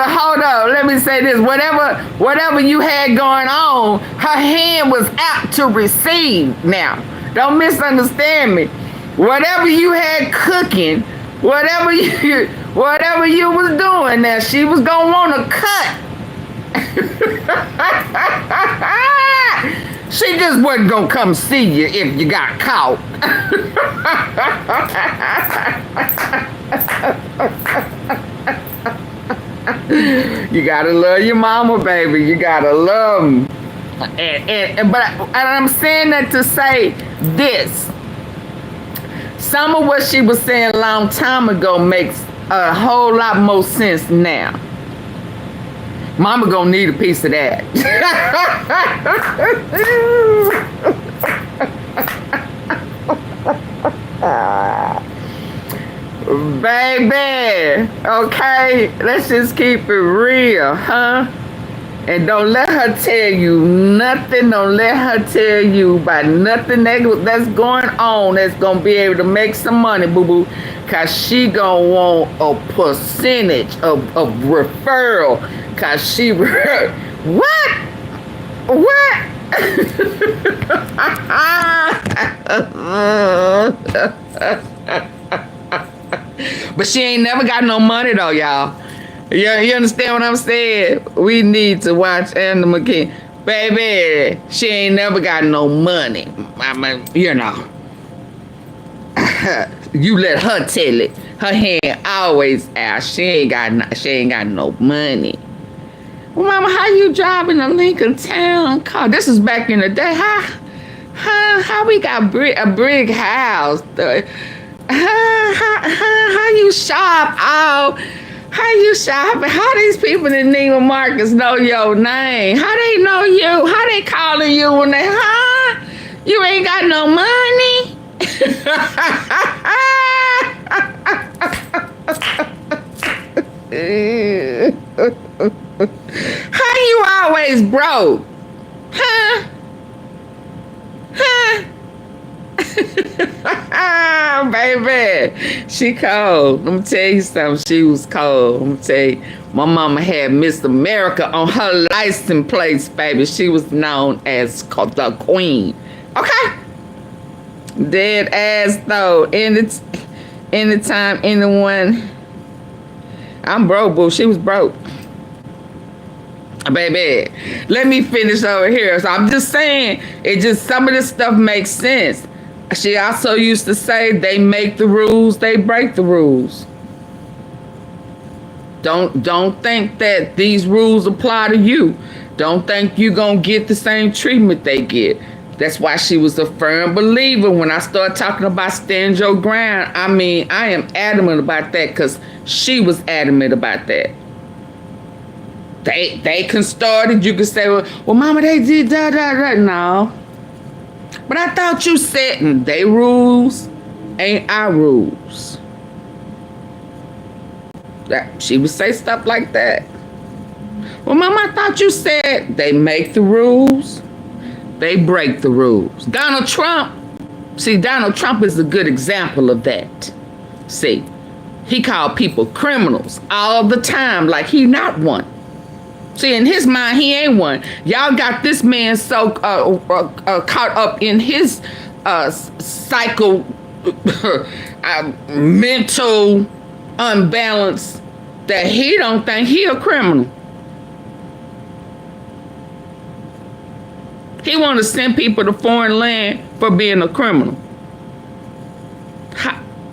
hold up. Let me say this. Whatever you had going on, her hand was out to receive. Now, don't misunderstand me. Whatever you had cooking, whatever you was doing, now she was gonna want to cut. She just wasn't gonna come see you if you got caught. You gotta love your mama, baby. You gotta love them. But I'm saying that to say this. Some of what she was saying a long time ago makes a whole lot more sense now. Mama gonna need a piece of that. Baby, okay, let's just keep it real, huh? And don't let her tell you nothing. Don't let her tell you about nothing that's going on that's going to be able to make some money, boo-boo. Because she going to want a percentage of referral. Because she... What? What? But she ain't never got no money, though, y'all. You understand what I'm saying? We need to watch Anna McKee. Baby, she ain't never got no money. I mean, you know. You let her tell it. Her hand always out. She ain't got no money. Well, Mama, how you driving a Lincoln Town car? This is back in the day. How we got a brick house? How you shop? Oh. How you shopping? How these people in Neiman Marcus know your name? How they know you? How they calling you when they, You ain't got no money? How you always broke? Baby, she cold. Let me tell you something. She was cold. Let me tell you, my mama had Miss America on her license plates, baby. She was known as the queen. Okay? Dead ass though. Anytime anyone. I'm broke, boo. She was broke. Baby, let me finish over here. So I'm just saying, some of this stuff makes sense. She also used to say, they make the rules, they break the rules. Don't think that these rules apply to you. Don't think you're going to get the same treatment they get. That's why she was a firm believer. When I start talking about stand your ground, I mean, I am adamant about that because she was adamant about that. They can start it. You can say, well, Mama, they did da. No. But I thought you said they rules ain't our rules. She would say stuff like that. Well, Mama, I thought you said they make the rules, they break the rules. Donald Trump is a good example of that. See, he called people criminals all the time like he not one. See, in his mind, he ain't one. Y'all got this man so caught up in his psycho, mental unbalance that he don't think he a criminal. He want to send people to foreign land for being a criminal.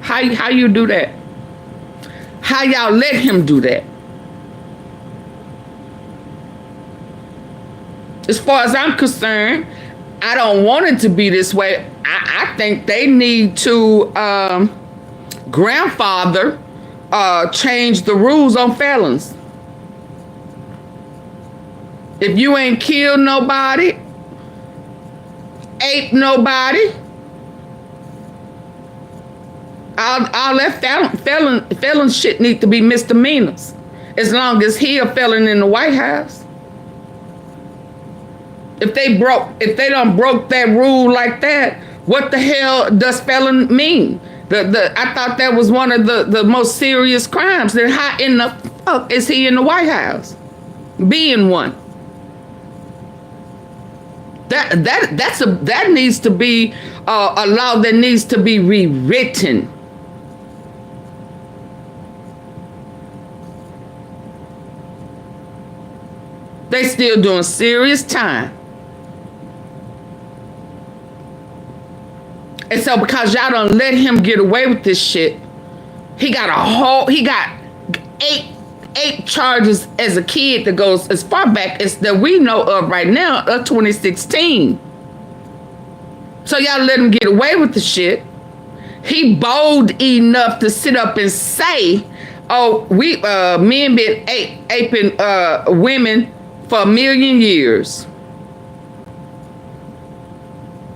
How you do that? How y'all let him do that? As far as I'm concerned, I don't want it to be this way. I think they need to grandfather change the rules on felons. If you ain't killed nobody, ate nobody, all that felon shit need to be misdemeanors. As long as he a felon in the White House. If they done broke that rule like that, what the hell does felon mean? I thought that was one of the most serious crimes. Then how in the fuck is he in the White House? Being one. That needs to be a law that needs to be rewritten. They still doing serious time. And so because y'all don't let him get away with this shit, he got eight charges as a kid that goes as far back as that we know of right now, of 2016. So y'all let him get away with the shit. He bold enough to sit up and say, oh, men been aping women for 1 million years.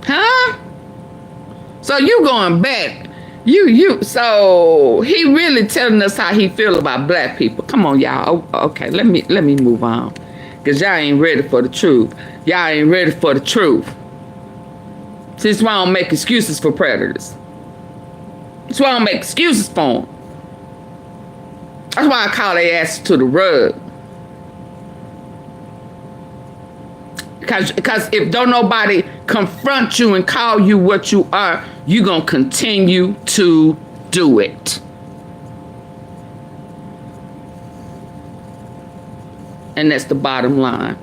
Huh? So you going back. So he really telling us how he feel about black people. Come on, y'all. Okay, let me move on. Because y'all ain't ready for the truth. Y'all ain't ready for the truth. See, that's why I don't make excuses for predators. That's why I don't make excuses for them. That's why I call their ass to the rug. Because if don't nobody confront you and call you what you are, you're going to continue to do it. And that's the bottom line.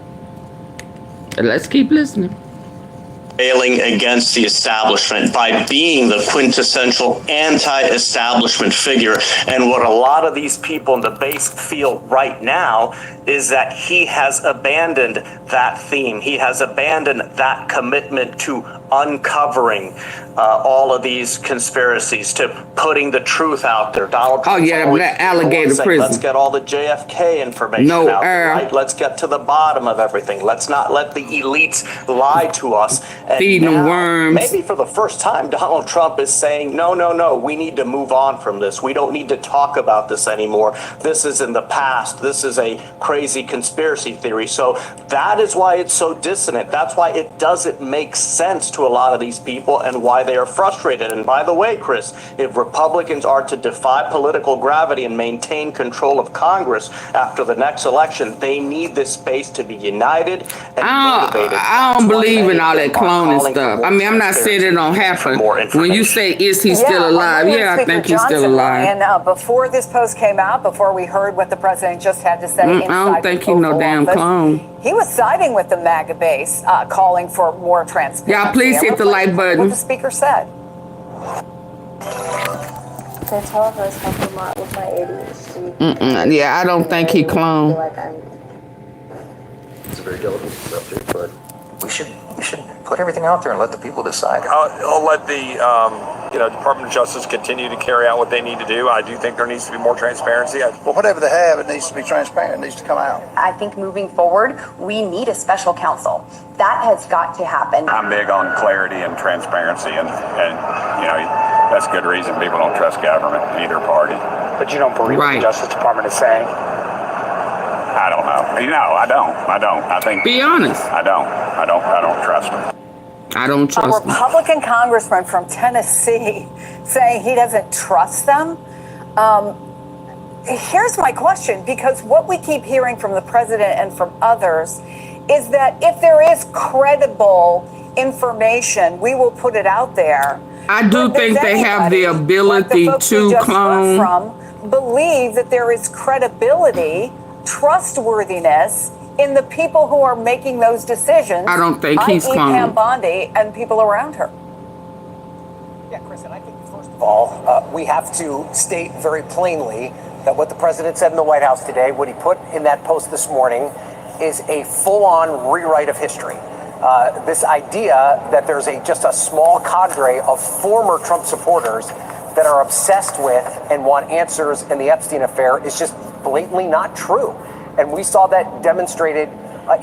And let's keep listening. Railing against the establishment by being the quintessential anti-establishment figure. And what a lot of these people in the base feel right now is that he has abandoned that theme. He has abandoned that commitment to uncovering all of these conspiracies, to putting the truth out there. Donald Trump. Oh yeah, that alligator prison. Let's get all the JFK information out there, right? Let's get to the bottom of everything. Let's not let the elites lie to us. And feeding the worms. Maybe for the first time, Donald Trump is saying, no, we need to move on from this. We don't need to talk about this anymore. This is in the past. This is a crazy conspiracy theory. So that is why it's so dissonant. That's why it doesn't make sense to a lot of these people and why they are frustrated. And by the way, Chris, if Republicans are to defy political gravity and maintain control of Congress after the next election, they need this space to be united and motivated. I don't believe in all that cloning stuff. I mean, I'm not saying it don't happen. When you say, is he still alive? Yeah, I think he's still alive. And before this post came out, before we heard what the president just had to say, I don't think he's no damn clone. He was siding with the MAGA base, calling for more transparency. Y'all please hit the like button. What the speaker said. The televerse helped a lot with my ADHD. Yeah, I don't think he cloned. It's a very delicate subject, but we should put everything out there and let the people decide. I'll let the Department of Justice continue to carry out what they need to do. I do think there needs to be more transparency. Well, whatever they have, it needs to be transparent. It needs to come out. I think moving forward, we need a special counsel. That has got to happen. I'm big on clarity and transparency, and that's good reason people don't trust government, either party. But you don't believe what the Justice Department is saying? I don't know. I don't. I think. Be honest. I don't trust them. I don't trust them. A Republican congressman from Tennessee saying he doesn't trust them. Here's my question, because what we keep hearing from the president and from others is that if there is credible information, we will put it out there. I do think they have the ability to clone. Believe that there is credibility, trustworthiness in the people who are making those decisions. I don't think he's cloned. Pam Bondi and people around her. Yeah, Chris, and I think first of all, we have to state very plainly that what the president said in the White House today, what he put in that post this morning, is a full-on rewrite of history. This idea that there's just a small cadre of former Trump supporters that are obsessed with and want answers in the Epstein affair is just blatantly not true. And we saw that demonstrated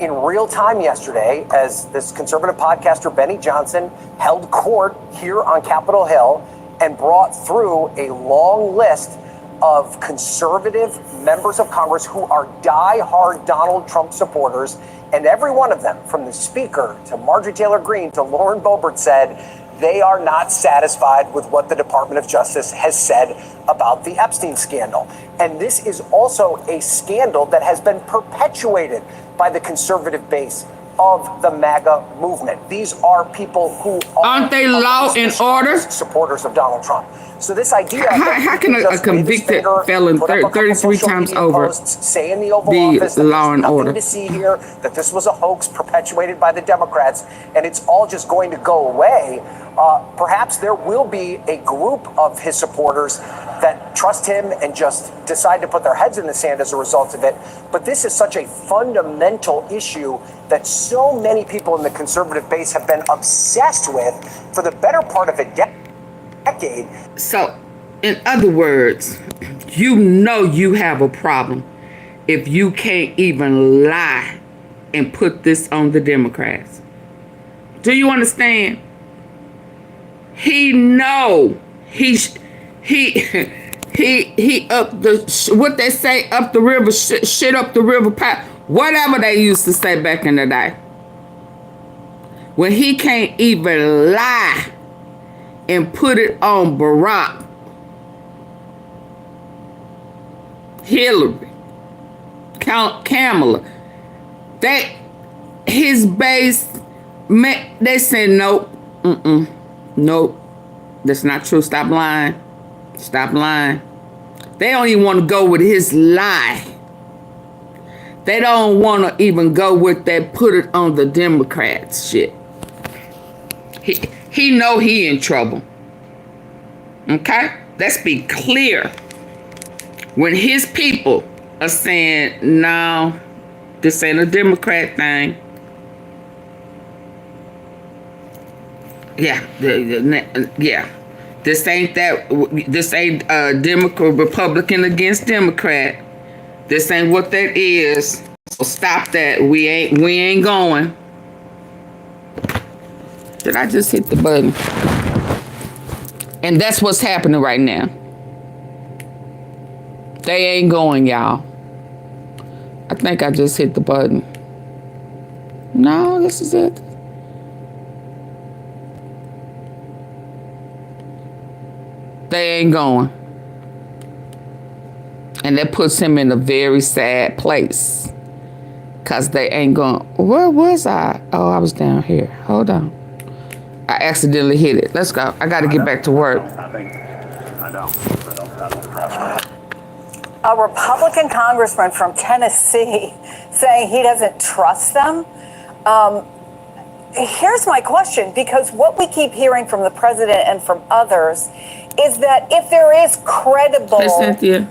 in real time yesterday as this conservative podcaster, Benny Johnson, held court here on Capitol Hill and brought through a long list of conservative members of Congress who are diehard Donald Trump supporters. And every one of them, from the Speaker to Marjorie Taylor Greene to Lauren Boebert, said they are not satisfied with what the Department of Justice has said about the Epstein scandal. And this is also a scandal that has been perpetuated by the conservative base of the MAGA movement. These are people who aren't they law and order supporters of Donald Trump. So this idea how can a convicted felon 33 times over say in the Oval be Office that law and order? to see here, that this was a hoax perpetuated by the Democrats, and it's all just going to go away. Perhaps there will be a group of his supporters that trust him and just decide to put their heads in the sand as a result of it. But this is such a fundamental issue that so many people in the conservative base have been obsessed with for the better part of a decade. So, in other words, you have a problem if you can't even lie and put this on the Democrats. Do you understand? He know he up the what they say up the river shit up the river pipe. Whatever they used to say back in the day. When he can't even lie and put it on Barack, Hillary, Kamala, his base, they said nope, nope, that's not true. Stop lying. Stop lying. They don't even want to go with his lie. They don't want to even go with that put it on the Democrats shit. He know he in trouble. Okay? Let's be clear. When his people are saying, no, this ain't a Democrat thing. Yeah, yeah. This ain't Democrat, Republican against Democrat. This ain't what that is. So stop that. We ain't going. Did I just hit the button? And that's what's happening right now. They ain't going, y'all. I think I just hit the button. No, this is it. They ain't going. And that puts him in a very sad place. Because they ain't going. Where was I? Oh, I was down here. Hold on. I accidentally hit it. Let's go. I got to get back to work. A Republican congressman from Tennessee saying he doesn't trust them. Here's my question, because what we keep hearing from the president and from others is that if there is credible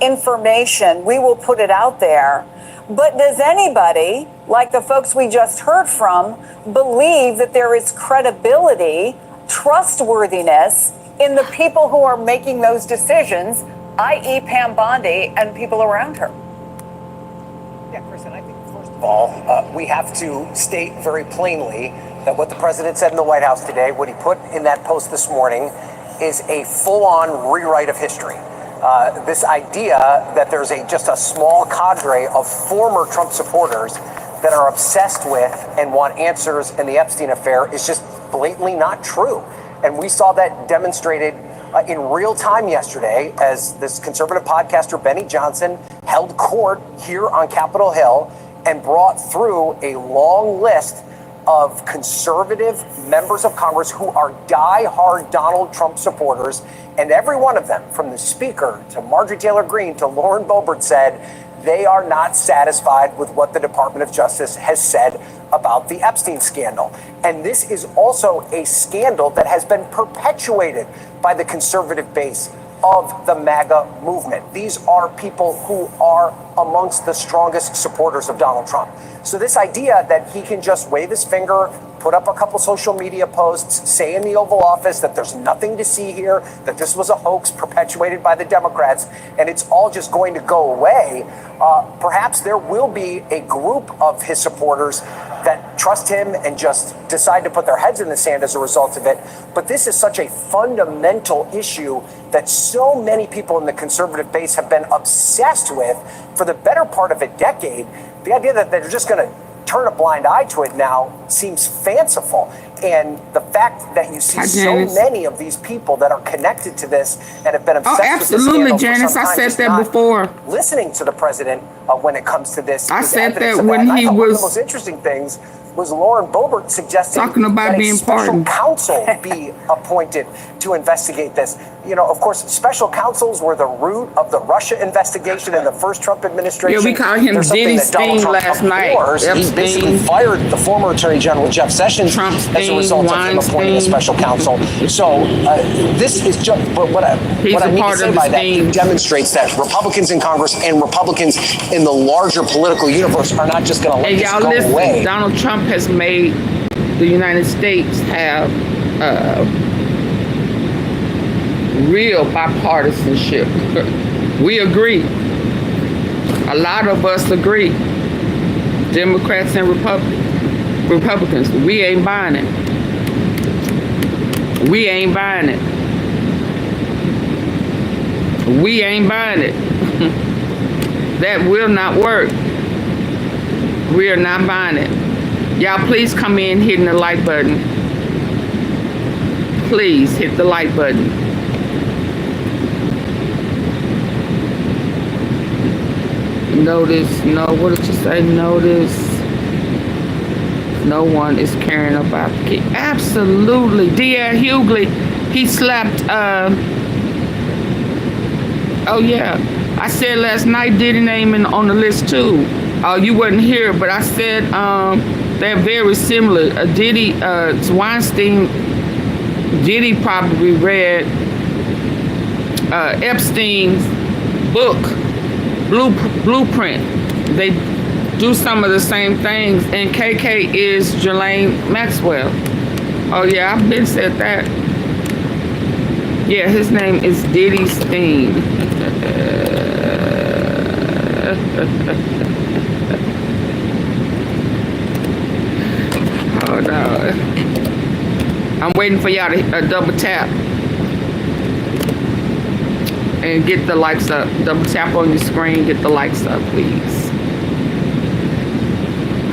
information, we will put it out there. But does anybody, like the folks we just heard from, believe that there is credibility, trustworthiness in the people who are making those decisions, i.e. Pam Bondi and people around her? Yeah, Kristen, I think first of all, we have to state very plainly that what the president said in the White House today, what he put in that post this morning, is a full-on rewrite of history. This idea that there's just a small cadre of former Trump supporters that are obsessed with and want answers in the Epstein affair is just blatantly not true. And we saw that demonstrated in real time yesterday as this conservative podcaster, Benny Johnson, held court here on Capitol Hill and brought through a long list of conservative members of Congress who are die-hard Donald Trump supporters. And every one of them, from the Speaker to Marjorie Taylor Greene to Lauren Boebert, said they are not satisfied with what the Department of Justice has said about the Epstein scandal. And this is also a scandal that has been perpetuated by the conservative base of the MAGA movement. These are people who are amongst the strongest supporters of Donald Trump. So this idea that he can just wave his finger, put up a couple social media posts, say in the Oval Office that there's nothing to see here, that this was a hoax perpetuated by the Democrats, and it's all just going to go away, perhaps there will be a group of his supporters that trust him and just decide to put their heads in the sand as a result of it. But this is such a fundamental issue that so many people in the conservative base have been obsessed with for the better part of a decade. The idea that they're just going to turn a blind eye to it now seems fanciful. And the fact that you see so many of these people that are connected to this and have been obsessed with this scandal Janice, I said that before. Listening to the president when it comes to this. I said that when he was. One of the most interesting things was Lauren Boebert suggesting talking about that being a special pardoned. counsel be appointed to investigate this. You know, of course, special counsels were the root of the Russia investigation in the first Trump administration. Yeah, we called him Diddy Sting last night. He basically fired the former Attorney General Jeff Sessions as a result of him appointing a special counsel. So this is just, but what I need to say by that, it demonstrates that Republicans in Congress and Republicans in the larger political universe are not just going to let this go away. Donald Trump has made the United States have real bipartisanship. We agree. A lot of us agree. Democrats and Republicans. We ain't buying it. We ain't buying it. We ain't buying it. That will not work. We are not buying it. Y'all, please come in hitting the like button. Please hit the like button. Notice, no, what did you say? Notice no one is caring about the kid. Absolutely. D.L. Hughley, he slapped, oh yeah. I said last night Diddy name on the list too. You wasn't here, but I said they're very similar. Diddy, Weinstein, Diddy probably read Epstein's book, Blueprint. They do some of the same things, and KK is Ghislaine Maxwell. Oh yeah, I've been said that. Yeah, his name is Diddy Steen. Hold on. I'm waiting for y'all to double tap and get the likes up. Double tap on your screen, get the likes up, please.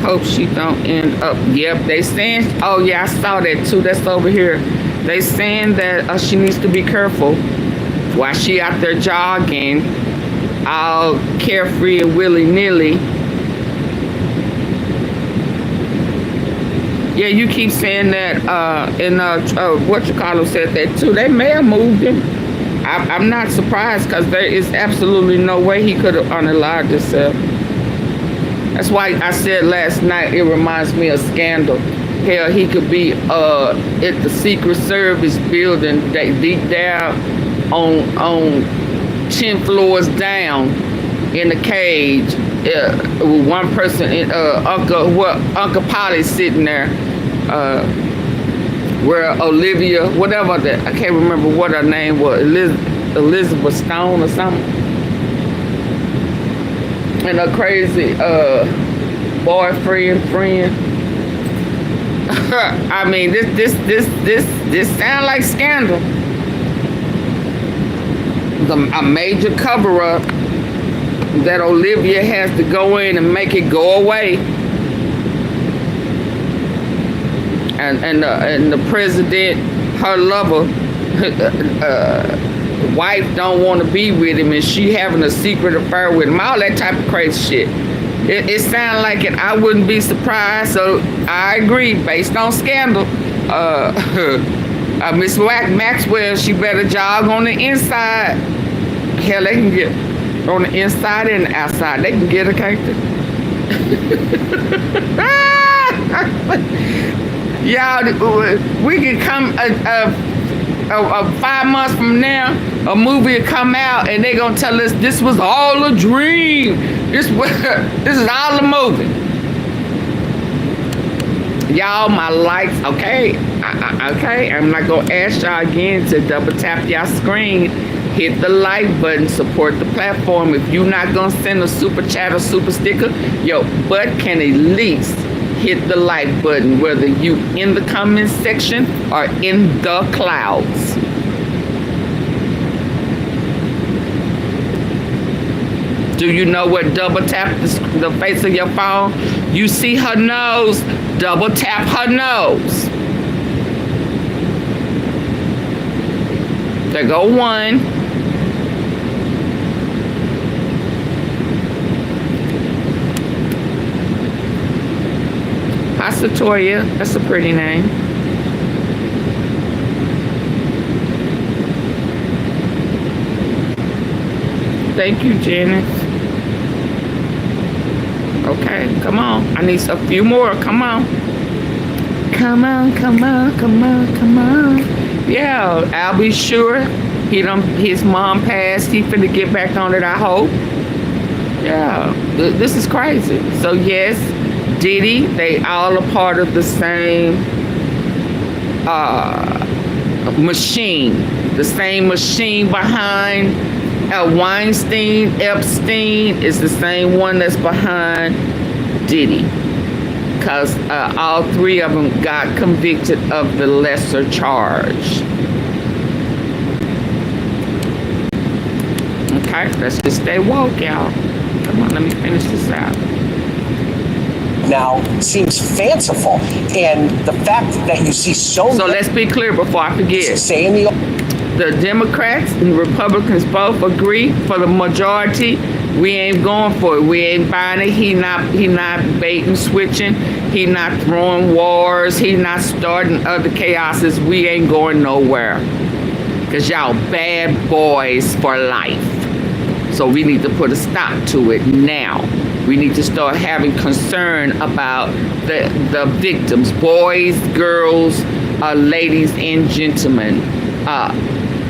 Hope she don't end up. Yep, they saying. Oh yeah, I saw that too. That's over here. They saying that she needs to be careful while she out there jogging, all carefree and willy-nilly. Yeah, you keep saying that. What you call them said that too. They may have moved him. I'm not surprised because there is absolutely no way he could have unalived himself. That's why I said last night it reminds me of Scandal. Hell, he could be at the Secret Service building deep down on 10 floors down in the cage. With one person, Uncle Polly sitting there. Where Olivia, whatever that, I can't remember what her name was, Elizabeth Stone or something. And a crazy boyfriend friend. I mean, this sound like Scandal. A major cover-up that Olivia has to go in and make it go away. And the president, her lover, wife don't want to be with him, and she having a secret affair with him, all that type of crazy shit. It sounds like it. I wouldn't be surprised. So I agree, based on Scandal, Miss Maxwell, she better jog on the inside. Hell, they can get on the inside and the outside. They can get her, can't they? Y'all, we can come 5 months from now, a movie will come out and they're gonna tell us this was all a dream. This is all a movie. Y'all, my likes, okay? Okay, I'm not gonna ask y'all again to double tap y'all screen, hit the like button, support the platform. If you're not gonna send a super chat or super sticker, your butt can at least hit the like button, whether you in the comment section or in the clouds. Do you know what double tap the face of your phone? You see her nose, double tap her nose. There go one. Hi, Satoya. That's a pretty name. Thank you, Janice. Okay, come on. I need a few more. Come on. Come on, come on, come on, come on. Yeah, I'll be sure. His mom passed. He finna get back on it, I hope. Yeah, this is crazy. So yes, Diddy, they all are part of the same machine. The same machine behind Weinstein. Epstein is the same one that's behind Diddy. Because all three of them got convicted of the lesser charge. Okay, let's just stay woke, y'all. Come on, let me finish this out. now seems fanciful. And the fact that you see so let's be clear before I forget. Saying the Democrats and Republicans both agree for the majority. We ain't going for it. We ain't buying it. He not bait and switching. He not throwing wars. He not starting other chaoses. We ain't going nowhere. Because y'all bad boys for life. So we need to put a stop to it now. We need to start having concern about the victims, boys, girls, ladies and gentlemen,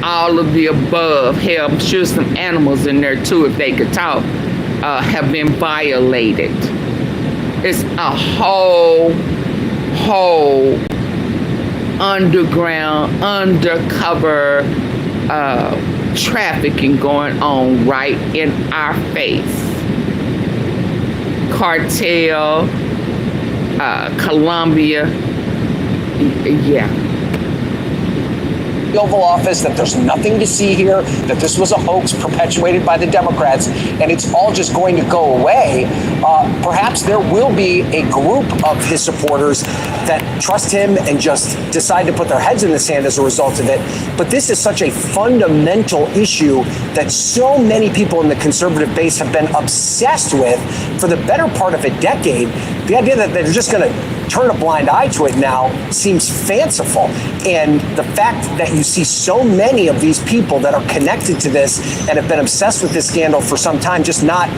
all of the above. Hell, I'm sure some animals in there too, if they could talk, have been violated. It's a whole underground, undercover trafficking going on right in our face. Cartel, Colombia, yeah. the Oval Office, that there's nothing to see here, that this was a hoax perpetuated by the Democrats, and it's all just going to go away. Perhaps there will be a group of his supporters that trust him and just decide to put their heads in the sand as a result of it. But this is such a fundamental issue that so many people in the conservative base have been obsessed with for the better part of a decade. The idea that they're just going to turn a blind eye to it now seems fanciful. And the fact that you see so many of these people that are connected to this and have been obsessed with this scandal for some time, just not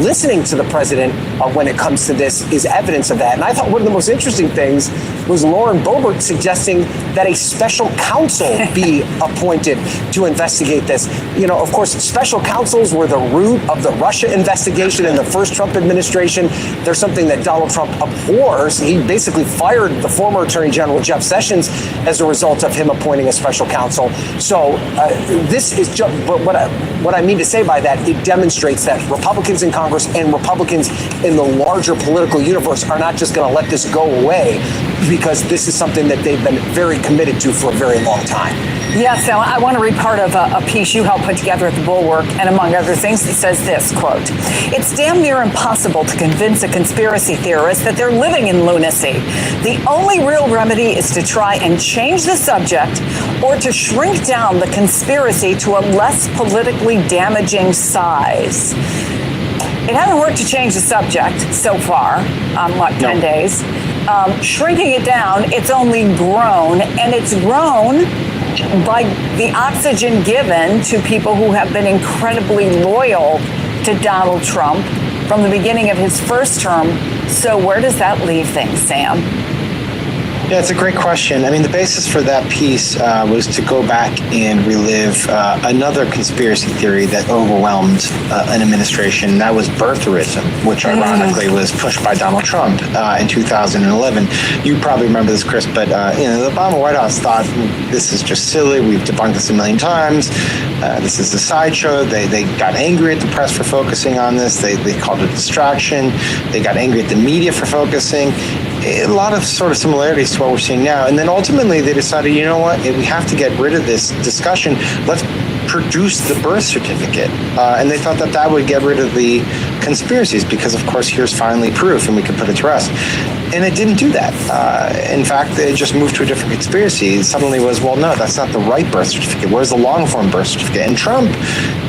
listening to the president when it comes to this, is evidence of that. And I thought one of the most interesting things was Lauren Boebert suggesting that a special counsel be appointed to investigate this. You know, of course, special counsels were the root of the Russia investigation in the first Trump administration. They're something that Donald Trump abhors. He basically fired the former Attorney General Jeff Sessions as a result of him appointing a special counsel. So this is just, but what I mean to say by that, it demonstrates that Republicans in Congress and Republicans in the larger political universe are not just going to let this go away, because this is something that they've been very committed to for a very long time. Yes, Al, I want to read part of a piece you helped put together at the Bulwark, and among other things, it says this, quote, "It's damn near impossible to convince a conspiracy theorist that they're living in lunacy. The only real remedy is to try and change the subject or to shrink down the conspiracy to a less politically damaging size." It hasn't worked to change the subject so far, 10 days. Shrinking it down, it's only grown, and it's grown by the oxygen given to people who have been incredibly loyal to Donald Trump from the beginning of his first term. So where does that leave things, Sam? Yeah, it's a great question. I mean, the basis for that piece was to go back and relive another conspiracy theory that overwhelmed an administration. That was birtherism, which ironically was pushed by Donald Trump in 2011. You probably remember this, Chris, but the Obama White House thought this is just silly. We've debunked this a million times. This is a sideshow. They got angry at the press for focusing on this. They called it a distraction. They got angry at the media for focusing. A lot of sort of similarities to what we're seeing now. And then ultimately they decided, you know what, we have to get rid of this discussion. Let's produce the birth certificate. And they thought that that would get rid of the conspiracies because, of course, here's finally proof and we can put it to rest. And it didn't do that. In fact, it just moved to a different conspiracy. It suddenly was, well, no, that's not the right birth certificate. Where's the long-form birth certificate? And Trump,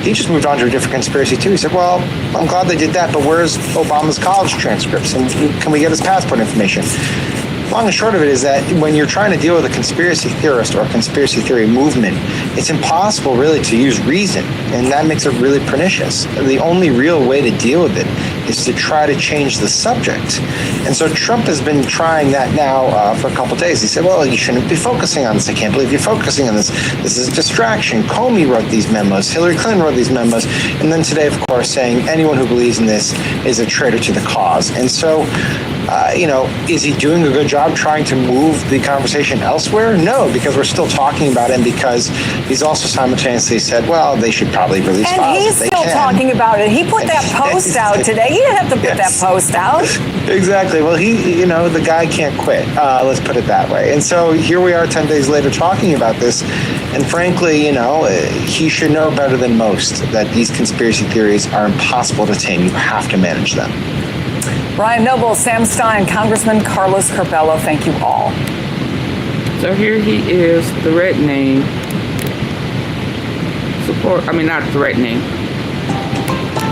he just moved on to a different conspiracy, too. He said, well, I'm glad they did that, but where's Obama's college transcripts? And can we get his passport information? Long and short of it is that when you're trying to deal with a conspiracy theorist or a conspiracy theory movement, it's impossible really to use reason, and that makes it really pernicious. The only real way to deal with it is to try to change the subject. And so Trump has been trying that now for a couple of days. He said, well, you shouldn't be focusing on this. I can't believe you're focusing on this. This is a distraction. Comey wrote these memos. Hillary Clinton wrote these memos. And then today, of course, saying anyone who believes in this is a traitor to the cause. And so, is he doing a good job trying to move the conversation elsewhere? No, because we're still talking about him, because he's also simultaneously said, well, they should probably release files. And he's still talking about it. He put that post out today. He didn't have to put that post out. Exactly. Well, the guy can't quit. Let's put it that way. And so here we are 10 days later talking about this. And frankly, he should know better than most that these conspiracy theories are impossible to tame. You have to manage them. Brian Noble, Sam Stein, Congressman Carlos Curbelo, thank you all. So here he is threatening support. I mean, not threatening.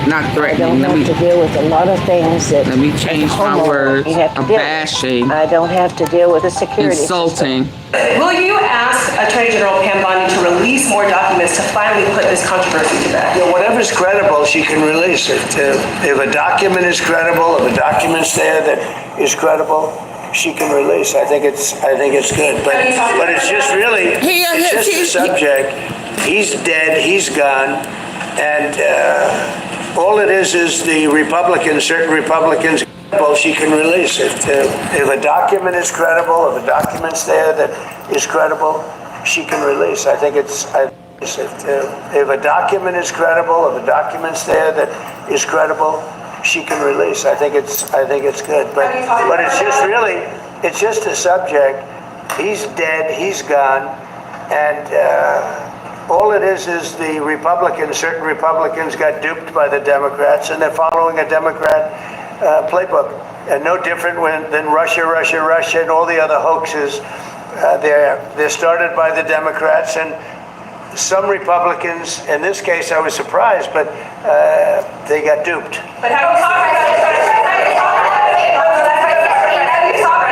Not threatening. I don't have to deal with a lot of things that. Let me change my words. Bashing. I don't have to deal with the security. Insulting. Will you ask Attorney General Pam Bondi to release more documents to finally put this controversy to bed? Yeah, whatever's credible, she can release it. If a document is credible, if a document's there that is credible, she can release. I think it's good. But it's just really, it's just a subject. He's dead. He's gone, and all it is the Republicans. Certain Republicans. Well, she can release it. If a document is credible, if a document's there that is credible, she can release. I think it's. If a document is credible, if a document's there that is credible, she can release. I think it's good. But it's just really, it's just a subject. He's dead. He's gone, and all it is the Republicans. Certain Republicans got duped by the Democrats, and they're following a Democrat playbook, and no different than Russia, and all the other hoaxes. They're started by the Democrats, and some Republicans. In this case, I was surprised, but they got duped. But have you talked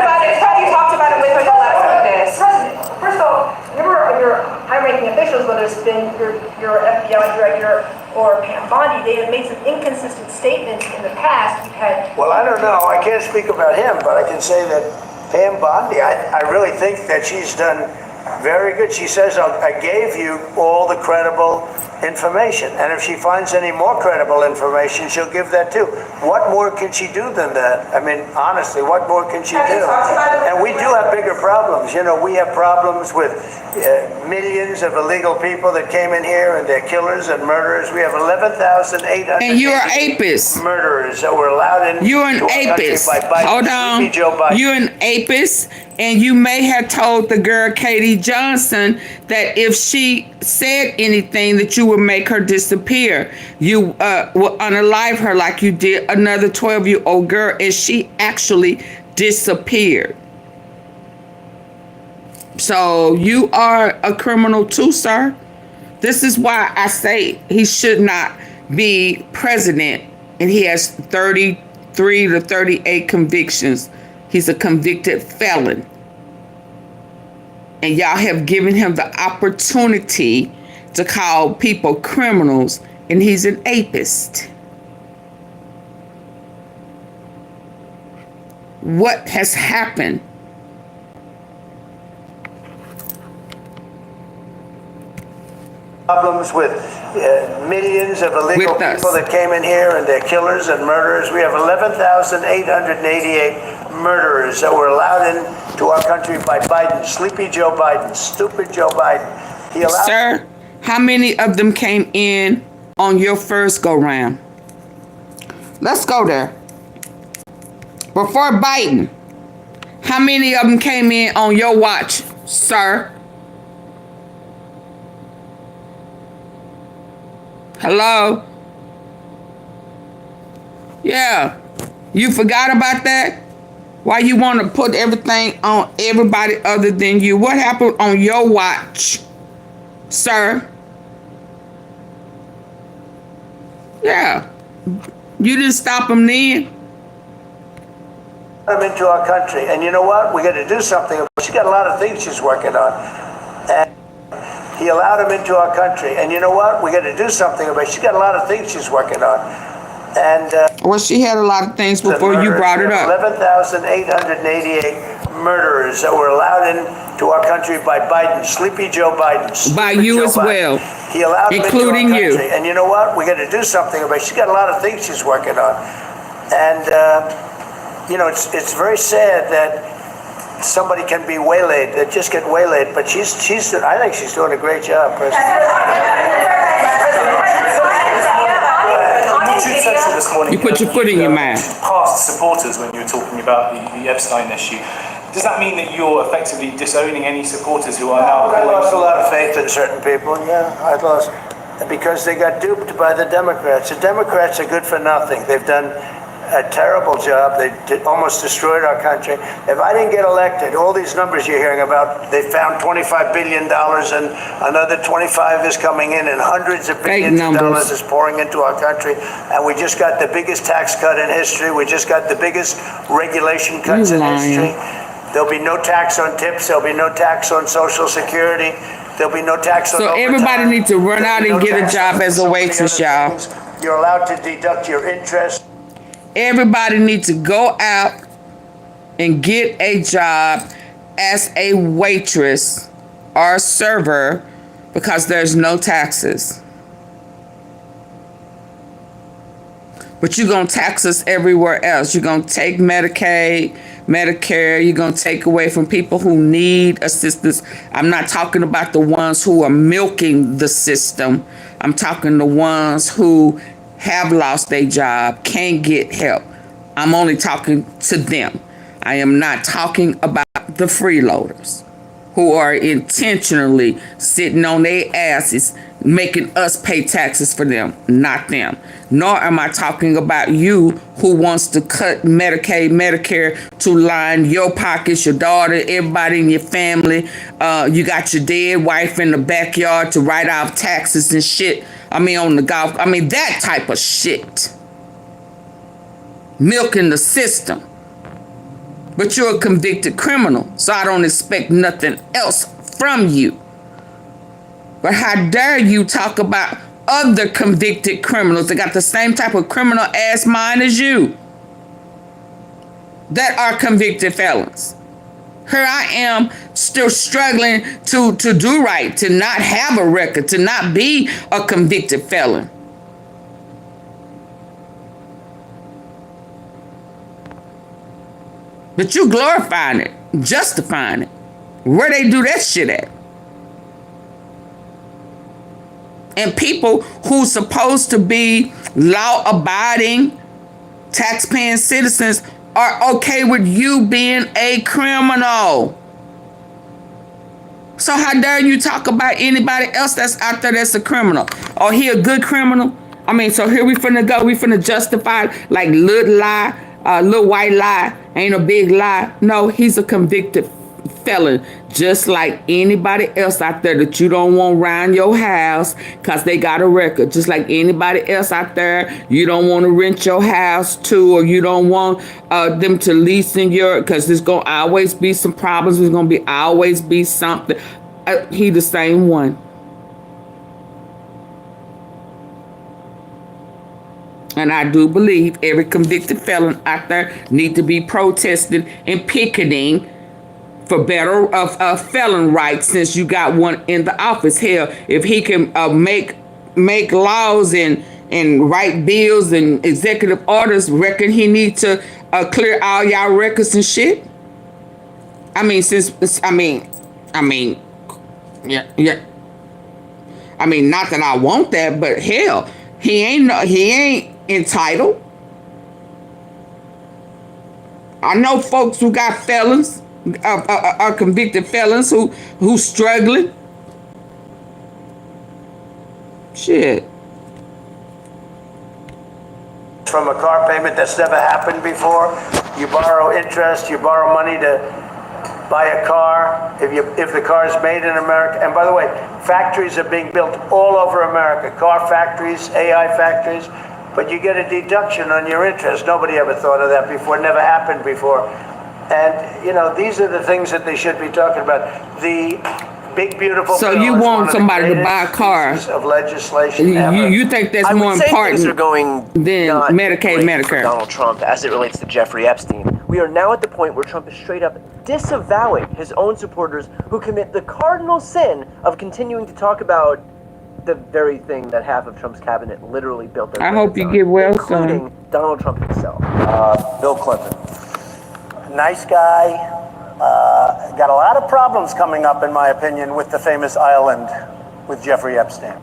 about it with her like this? President, first of all, your high-ranking officials, whether it's been your FBI director or Pam Bondi, they have made some inconsistent statements in the past. You've had. Well, I don't know. I can't speak about him, but I can say that Pam Bondi, I really think that she's done very good. She says, I gave you all the credible information, and if she finds any more credible information, she'll give that too. What more can she do than that? I mean, honestly, what more can she do? And we do have bigger problems. You know, we have problems with millions of illegal people that came in here, and they're killers and murderers. We have 11,800 and you're an apist. Murderers that were allowed in. You're an apist. Hold on. You're an apist, and you may have told the girl Katie Johnson that if she said anything that you would make her disappear. You will unalive her like you did another 12-year-old girl, and she actually disappeared. So you are a criminal too, sir. This is why I say he should not be president, and he has 33 to 38 convictions. He's a convicted felon. And y'all have given him the opportunity to call people criminals, and he's an apist. What has happened? Problems with millions of illegal people that came in here, and they're killers and murderers. We have 11,888 murderers that were allowed into our country by Biden. Sleepy Joe Biden, stupid Joe Biden. He allowed. Sir, how many of them came in on your first go round? Let's go there. Before Biden, how many of them came in on your watch, sir? Hello? Yeah. You forgot about that? Why you want to put everything on everybody other than you? What happened on your watch, sir? Yeah. You didn't stop them then? Them into our country. And you know what? We got to do something. She got a lot of things she's working on. And he allowed him into our country. And you know what? We got to do something about it. She got a lot of things she's working on. And well, she had a lot of things before you brought it up. 11,888 murderers that were allowed into our country by Biden, Sleepy Joe Biden. By you as well, he allowed including them into our you. country. And you know what? We got to do something about it. She's got a lot of things she's working on. And you know, it's very sad that somebody can be waylaid, that just get waylaid. But I think she's doing a great job, President. This morning, you put your foot in your mouth. Past supporters when you were talking about the Epstein issue. Does that mean that you're effectively disowning any supporters who are now? I lost a lot of faith in certain people. Yeah, I lost because they got duped by the Democrats. The Democrats are good for nothing. They've done a terrible job. They almost destroyed our country. If I didn't get elected, all these numbers you're hearing about, they found $25 billion and another 25 is coming in and hundreds of billions of dollars is pouring into our country. And we just got the biggest tax cut in history. We just got the biggest regulation cuts in history. There'll be no tax on tips. There'll be no tax on Social Security. There'll be no tax on overtime. Everybody needs to run out and get a job as a waitress, y'all. You're allowed to deduct your interest. Everybody needs to go out and get a job as a waitress or a server because there's no taxes. But you're going to tax us everywhere else. You're going to take Medicaid, Medicare. You're going to take away from people who need assistance. I'm not talking about the ones who are milking the system. I'm talking the ones who have lost their job, can't get help. I'm only talking to them. I am not talking about the freeloaders who are intentionally sitting on their asses making us pay taxes for them, not them. Nor am I talking about you who wants to cut Medicaid, Medicare to line your pockets, your daughter, everybody in your family. You got your dead wife in the backyard to write off taxes and shit. I mean, on the golf. I mean, that type of shit. Milking the system. But you're a convicted criminal, so I don't expect nothing else from you. But how dare you talk about other convicted criminals that got the same type of criminal ass mind as you that are convicted felons? Here I am still struggling to do right, to not have a record, to not be a convicted felon. But you glorifying it, justifying it. Where they do that shit at? And people who's supposed to be law-abiding, tax-paying citizens are okay with you being a criminal. So how dare you talk about anybody else that's out there that's a criminal? Or he a good criminal? I mean, so here we finna go. We finna justify like little lie, little white lie, ain't a big lie. No, he's a convicted felon, just like anybody else out there that you don't want around your house because they got a record. Just like anybody else out there you don't want to rent your house to, or you don't want them to lease in your, because there's going to always be some problems. There's going to be always be something. He the same one. And I do believe every convicted felon out there need to be protesting and picketing for better felon rights, since you got one in the office. Hell, if he can make laws and write bills and executive orders, reckon he need to clear all y'all records and shit. I mean, yeah. I mean, not that I want that, but hell, he ain't entitled. I know folks who got felons, are convicted felons who struggling. Shit. From a car payment, that's never happened before. You borrow interest, you borrow money to buy a car if the car is made in America. And by the way, factories are being built all over America, car factories, AI factories, but you get a deduction on your interest. Nobody ever thought of that before, never happened before. And, you know, these are the things that they should be talking about. The big, beautiful So you want somebody to buy a car. Of legislation you think that's more important than Medicaid, Medicare? Donald Trump as it relates to Jeffrey Epstein. We are now at the point where Trump is straight up disavowing his own supporters who commit the cardinal sin of continuing to talk about the very thing that half of Trump's cabinet literally built their I hope you get well, including Donald Trump himself. Bill Clinton. Nice guy. Got a lot of problems coming up, in my opinion, with the famous island with Jeffrey Epstein.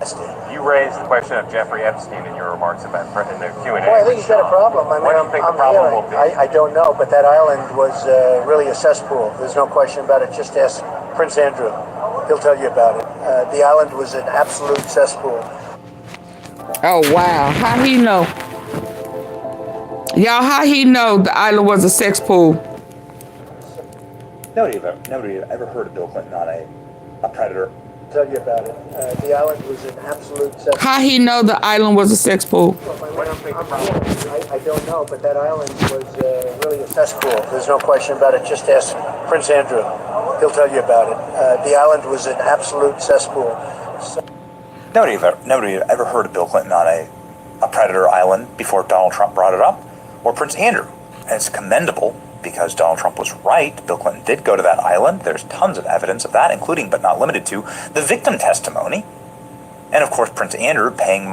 You raised the question of Jeffrey Epstein in your remarks about in the Q&A. Well, I think he's got a problem. I mean, What do you think the problem will be? I don't know, but that island was really a cesspool. There's no question about it. Just ask Prince Andrew. He'll tell you about it. The island was an absolute cesspool. Oh, wow. How he know? Y'all, how he know the island was a sex pool? Nobody ever heard of Bill Clinton on a predator. Tell you about it. The island was an absolute sex. How he know the island was a sex pool? I don't know, but that island was really a cesspool. There's no question about it. Just ask Prince Andrew. He'll tell you about it. The island was an absolute cesspool. Nobody ever heard of Bill Clinton on a predator island before Donald Trump brought it up, or Prince Andrew. And it's commendable because Donald Trump was right. Bill Clinton did go to that island. There's tons of evidence of that, including but not limited to the victim testimony. And of course, Prince Andrew paying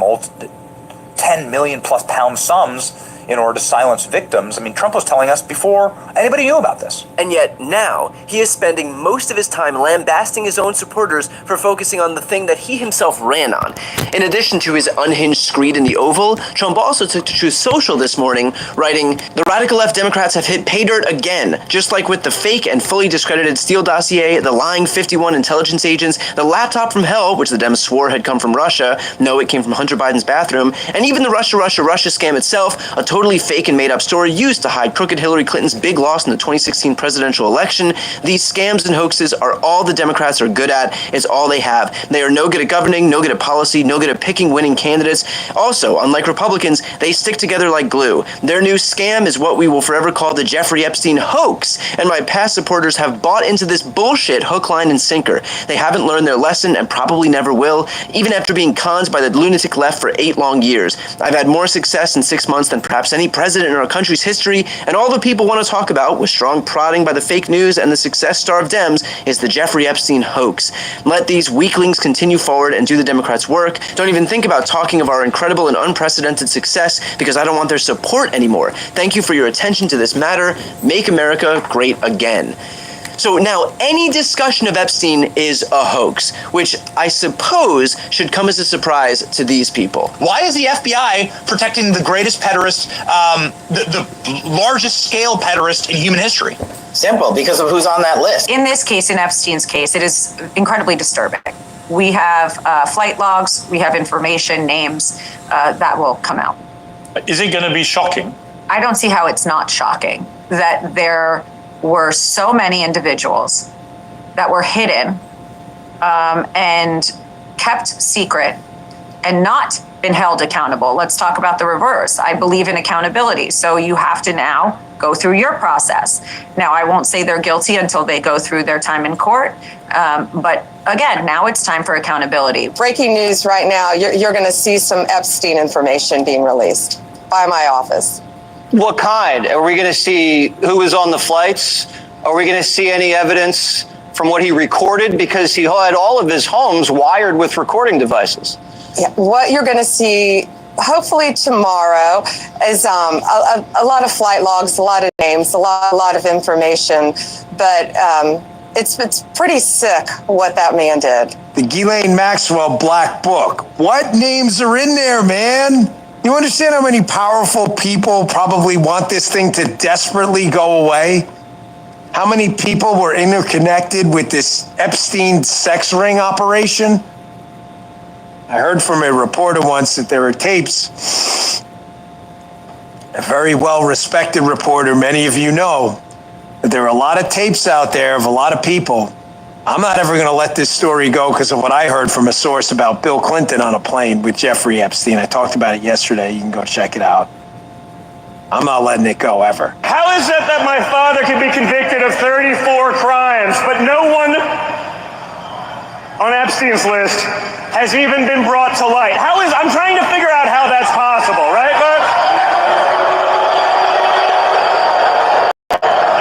10 million plus pound sums in order to silence victims. I mean, Trump was telling us before anybody knew about this. And yet now he is spending most of his time lambasting his own supporters for focusing on the thing that he himself ran on. In addition to his unhinged screed in the Oval, Trump also took to Truth Social this morning, writing, "The radical left Democrats have hit pay dirt again, just like with the fake and fully discredited Steele dossier, the lying 51 intelligence agents, the laptop from hell, which the Dems swore had come from Russia. No, it came from Hunter Biden's bathroom, and even the Russia scam itself, a totally fake and made-up story used to hide crooked Hillary Clinton's big loss in the 2016 presidential election. These scams and hoaxes are all the Democrats are good at. It's all they have. They are no good at governing, no good at policy, no good at picking winning candidates. Also, unlike Republicans, they stick together like glue. Their new scam is what we will forever call the Jeffrey Epstein hoax, and my past supporters have bought into this bullshit hook, line, and sinker. They haven't learned their lesson and probably never will, even after being conned by the lunatic left for 8 long years. I've had more success in 6 months than perhaps any president in our country's history, and all the people want to talk about, with strong prodding by the fake news and the success-starved Dems, is the Jeffrey Epstein hoax. Let these weaklings continue forward and do the Democrats' work. Don't even think about talking of our incredible and unprecedented success, because I don't want their support anymore. Thank you for your attention to this matter. Make America great again." So now any discussion of Epstein is a hoax, which I suppose should come as a surprise to these people. Why is the FBI protecting the greatest pederast, the largest scale pederast in human history? Simple, because of who's on that list. In this case, in Epstein's case, it is incredibly disturbing. We have flight logs, we have information, names, that will come out. Is it going to be shocking? I don't see how it's not shocking that there were so many individuals that were hidden and kept secret and not been held accountable. Let's talk about the reverse. I believe in accountability. So you have to now go through your process. Now, I won't say they're guilty until they go through their time in court. But again, now it's time for accountability. Breaking news right now, you're going to see some Epstein information being released by my office. What kind? Are we going to see who was on the flights? Are we going to see any evidence from what he recorded? Because he had all of his homes wired with recording devices. Yeah, what you're going to see, hopefully tomorrow, is a lot of flight logs, a lot of names, a lot of information. But it's pretty sick what that man did. The Ghislaine Maxwell Black Book. What names are in there, man? You understand how many powerful people probably want this thing to desperately go away? How many people were interconnected with this Epstein sex ring operation? I heard from a reporter once that there were tapes. A very well-respected reporter, many of you know, that there are a lot of tapes out there of a lot of people. I'm not ever going to let this story go because of what I heard from a source about Bill Clinton on a plane with Jeffrey Epstein. I talked about it yesterday. You can go check it out. I'm not letting it go ever. How is it that my father can be convicted of 34 crimes, but no one on Epstein's list has even been brought to light? I'm trying to figure out how that's possible, right? But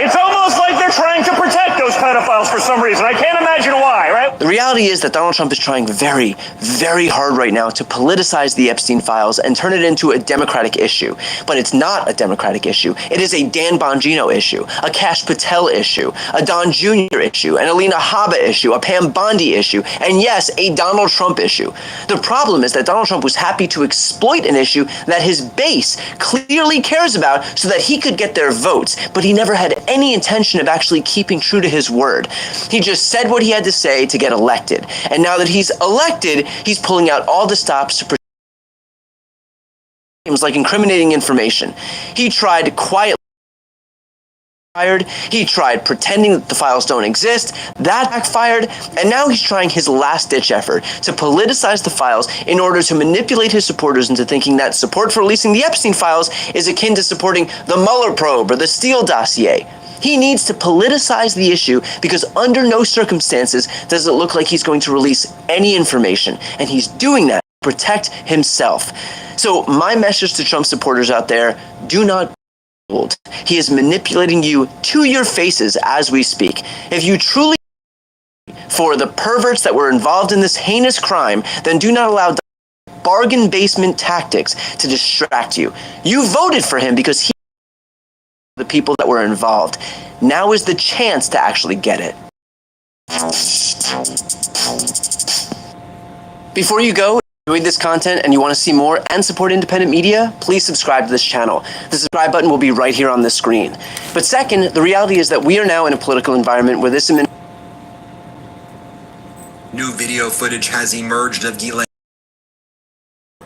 it's almost like they're trying to protect those pedophiles for some reason. I can't imagine why, right? The reality is that Donald Trump is trying very, very hard right now to politicize the Epstein files and turn it into a Democratic issue. But it's not a Democratic issue. It is a Dan Bongino issue, a Kash Patel issue, a Don Jr. issue, an Alina Habba issue, a Pam Bondi issue, and yes, a Donald Trump issue. The problem is that Donald Trump was happy to exploit an issue that his base clearly cares about so that he could get their votes, but he never had any intention of actually keeping true to his word. He just said what he had to say to get elected. And now that he's elected, he's pulling out all the stops to like incriminating information. He tried quietly. He tried pretending that the files don't exist. That backfired. And now he's trying his last-ditch effort to politicize the files in order to manipulate his supporters into thinking that support for releasing the Epstein files is akin to supporting the Mueller probe or the Steele dossier. He needs to politicize the issue because under no circumstances does it look like he's going to release any information. And he's doing that to protect himself. So my message to Trump supporters out there, do not. He is manipulating you to your faces as we speak. If you truly for the perverts that were involved in this heinous crime, then do not allow bargain basement tactics to distract you. You voted for him because he the people that were involved. Now is the chance to actually get it. Before you go, enjoyed this content and you want to see more and support independent media, please subscribe to this channel. The subscribe button will be right here on the screen. But second, the reality is that we are now in a political environment where this new video footage has emerged of Ghislaine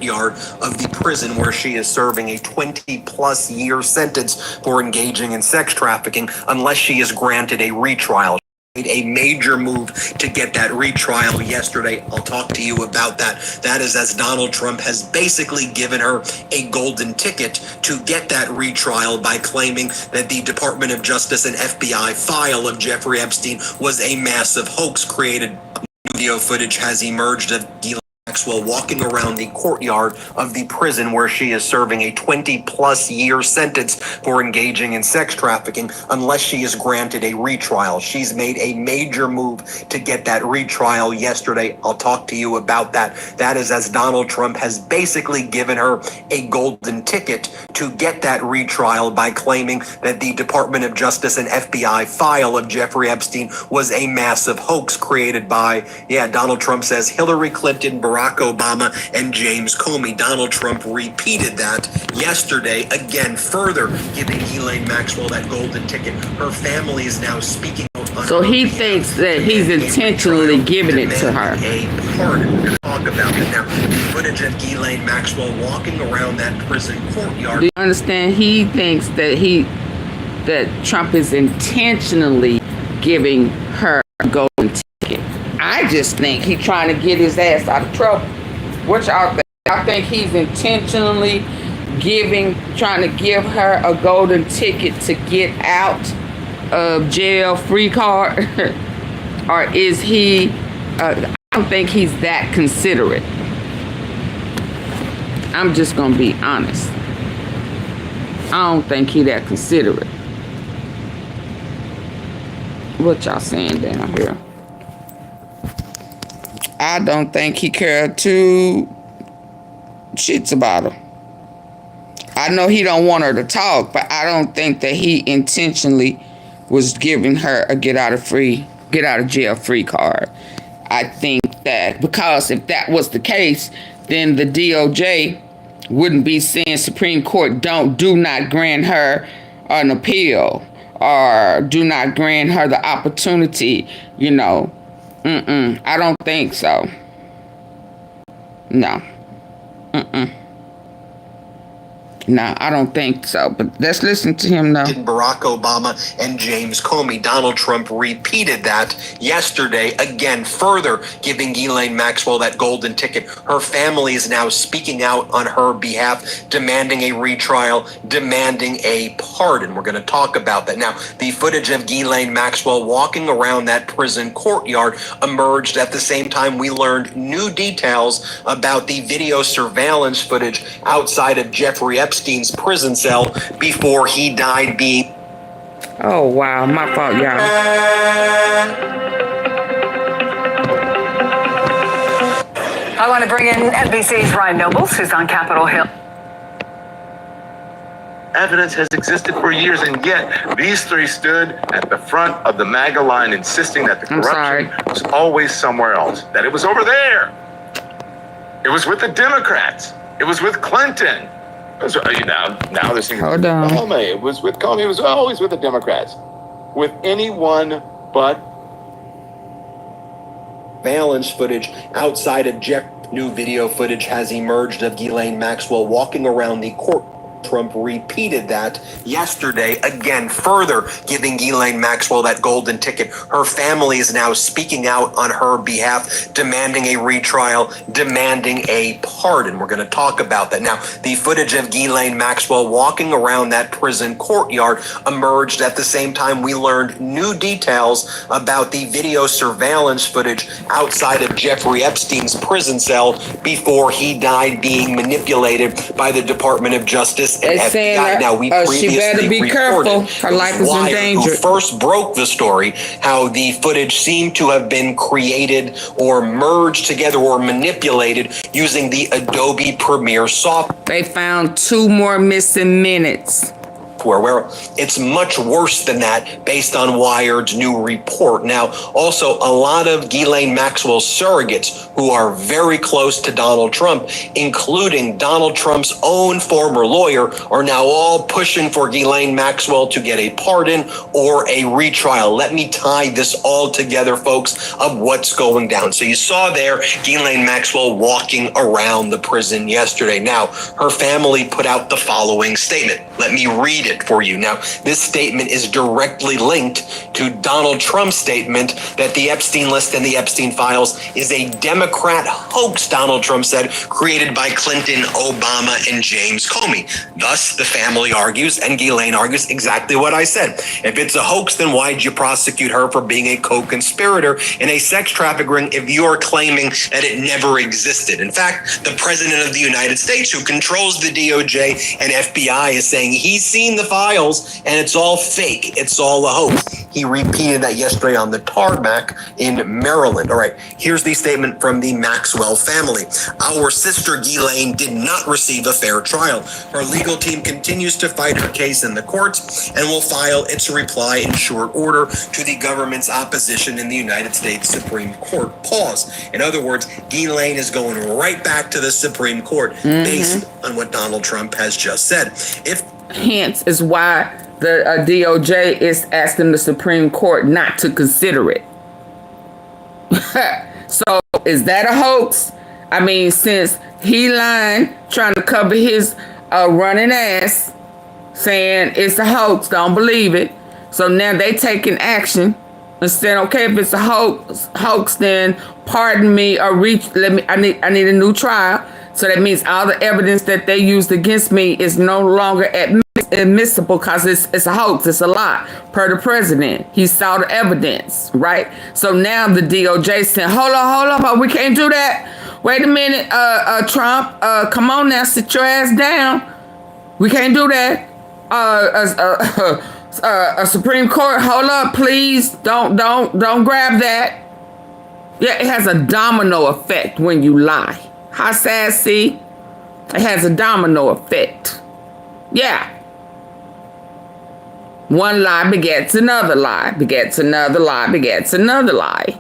yard of the prison where she is serving a 20-plus year sentence for engaging in sex trafficking unless she is granted a retrial. A major move to get that retrial yesterday. I'll talk to you about that. That is as Donald Trump has basically given her a golden ticket to get that retrial by claiming that the Department of Justice and FBI file of Jeffrey Epstein was a massive hoax created. Video footage has emerged of Maxwell walking around the courtyard of the prison where she is serving a 20-plus year sentence for engaging in sex trafficking unless she is granted a retrial. She's made a major move to get that retrial yesterday. I'll talk to you about that. That is as Donald Trump has basically given her a golden ticket to get that retrial by claiming that the Department of Justice and FBI file of Jeffrey Epstein was a massive hoax created by, Donald Trump says Hillary Clinton, Barack Obama, and James Comey. Donald Trump repeated that yesterday, again, further giving Ghislaine Maxwell that golden ticket. Her family is now speaking out. So he thinks that he's intentionally giving it to her. A pardon. Talk about it now. Footage of Ghislaine Maxwell walking around that prison courtyard. Do you understand? He thinks that Trump is intentionally giving her a golden ticket. I just think he's trying to get his ass out of trouble. What y'all think? I think he's intentionally trying to give her a golden ticket to get out of jail free card? Or is he, I don't think he's that considerate. I'm just going to be honest. I don't think he that considerate. What y'all saying down here? I don't think he cared two shits about her. I know he don't want her to talk, but I don't think that he intentionally was giving her a get out of jail free card. I think that because if that was the case, then the DOJ wouldn't be saying Supreme Court do not grant her an appeal or do not grant her the opportunity, I don't think so. No. No, I don't think so. But let's listen to him now. Barack Obama and James Comey. Donald Trump repeated that yesterday, again, further giving Ghislaine Maxwell that golden ticket. Her family is now speaking out on her behalf, demanding a retrial, demanding a pardon. We're going to talk about that. Now, the footage of Ghislaine Maxwell walking around that prison courtyard emerged at the same time we learned new details about the video surveillance footage outside of Jeffrey Epstein's prison cell before he died being... Oh, wow. My fault, y'all. I want to bring in NBC's Ryan Nobles, who's on Capitol Hill. Evidence has existed for years, and yet these three stood at the front of the MAGA line insisting that the corruption was always somewhere else, that it was over there. It was with the Democrats. It was with Clinton. Now they're saying, hold on. Comey. It was with Comey. It was always with the Democrats. With anyone but surveillance footage outside of Jeff. New video footage has emerged of Ghislaine Maxwell walking around the court. Trump repeated that yesterday, again, further giving Ghislaine Maxwell that golden ticket. Her family is now speaking out on her behalf, demanding a retrial, demanding a pardon. We're going to talk about that. Now, the footage of Ghislaine Maxwell walking around that prison courtyard emerged at the same time we learned new details about the video surveillance footage outside of Jeffrey Epstein's prison cell before he died, being manipulated by the Department of Justice. They saying that now, we she better be careful. Her life is in danger. Who first broke the story, how the footage seemed to have been created or merged together or manipulated using the Adobe Premiere software. They found 2 more missing minutes. Where it's much worse than that based on Wired's new report. Now, also, a lot of Ghislaine Maxwell's surrogates who are very close to Donald Trump, including Donald Trump's own former lawyer, are now all pushing for Ghislaine Maxwell to get a pardon or a retrial. Let me tie this all together, folks, of what's going down. So you saw there Ghislaine Maxwell walking around the prison yesterday. Now, her family put out the following statement. Let me read it for you. Now, this statement is directly linked to Donald Trump's statement that the Epstein list and the Epstein files is a Democrat hoax, Donald Trump said, created by Clinton, Obama, and James Comey. Thus, the family argues, and Ghislaine argues exactly what I said. If it's a hoax, then why'd you prosecute her for being a co-conspirator in a sex trafficking ring if you're claiming that it never existed? In fact, the president of the United States, who controls the DOJ and FBI, is saying he's seen the files and it's all fake. It's all a hoax. He repeated that yesterday on the tarmac in Maryland. All right, here's the statement from the Maxwell family. Our sister Ghislaine did not receive a fair trial. Her legal team continues to fight her case in the courts and will file its reply in short order to the government's opposition in the United States Supreme Court. Pause. In other words, Ghislaine is going right back to the Supreme Court based on what Donald Trump has just said. Hence is why the DOJ is asking the Supreme Court not to consider it. So is that a hoax? I mean, since he lying, trying to cover his running ass, saying it's a hoax, don't believe it. So now they taking action and saying, okay, if it's a hoax, then pardon me or I need a new trial. So that means all the evidence that they used against me is no longer admissible because it's a hoax, it's a lie. Per the president, he saw the evidence, right? So now the DOJ said, hold on, we can't do that. Wait a minute, Trump, come on now, sit your ass down. We can't do that. A Supreme Court, hold up, please, don't grab that. Yeah, it has a domino effect when you lie. How sassy? It has a domino effect. Yeah. One lie begets another lie, begets another lie, begets another lie.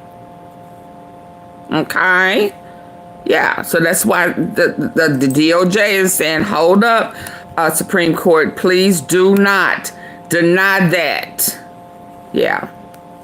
Okay? Yeah, so that's why the DOJ is saying, hold up, Supreme Court, please do not deny that. Yeah.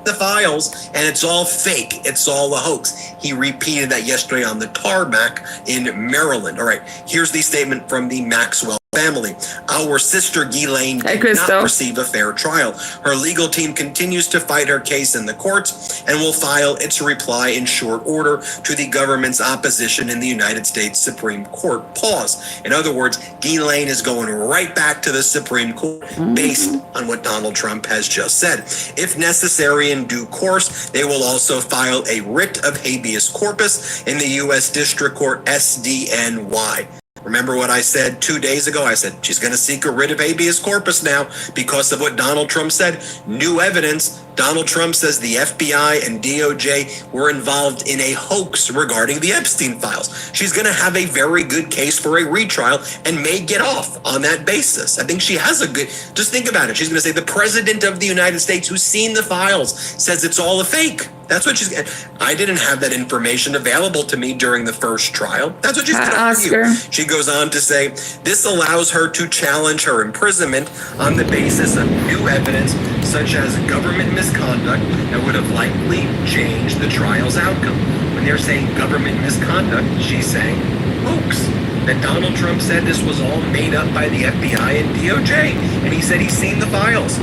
The files, and it's all fake. It's all a hoax. He repeated that yesterday on the tarmac in Maryland. All right, here's the statement from the Maxwell family. Our sister Ghislaine did not receive a fair trial. Her legal team continues to fight her case in the courts and will file its reply in short order to the government's opposition in the United States Supreme Court. Pause. In other words, Ghislaine is going right back to the Supreme Court based on what Donald Trump has just said. If necessary in due course, they will also file a writ of habeas corpus in the U.S. District Court SDNY. Remember what I said 2 days ago? I said she's going to seek a writ of habeas corpus now because of what Donald Trump said. New evidence. Donald Trump says the FBI and DOJ were involved in a hoax regarding the Epstein files. She's going to have a very good case for a retrial and may get off on that basis. I think she has a good, just think about it. She's going to say the president of the United States who's seen the files says it's all a fake. That's what she's, I didn't have that information available to me during the first trial. That's what she's going to argue. She goes on to say, this allows her to challenge her imprisonment on the basis of new evidence, such as government misconduct that would have likely changed the trial's outcome. when they're saying government misconduct, she's saying hoax. That Donald Trump said this was all made up by the FBI and DOJ, and he said he's seen the files.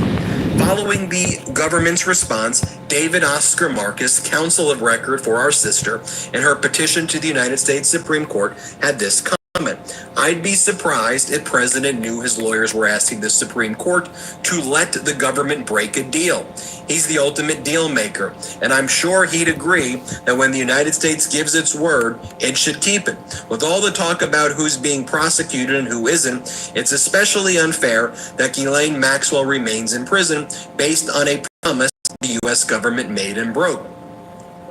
Following the government's response, David Oscar Marcus, counsel of record for our sister, in her petition to the United States Supreme Court, had this comment. I'd be surprised if President knew his lawyers were asking the Supreme Court to let the government break a deal. He's the ultimate deal maker, and I'm sure he'd agree that when the United States gives its word, it should keep it. With all the talk about who's being prosecuted and who isn't, it's especially unfair that Ghislaine Maxwell remains in prison based on a promise the U.S. government made and broke.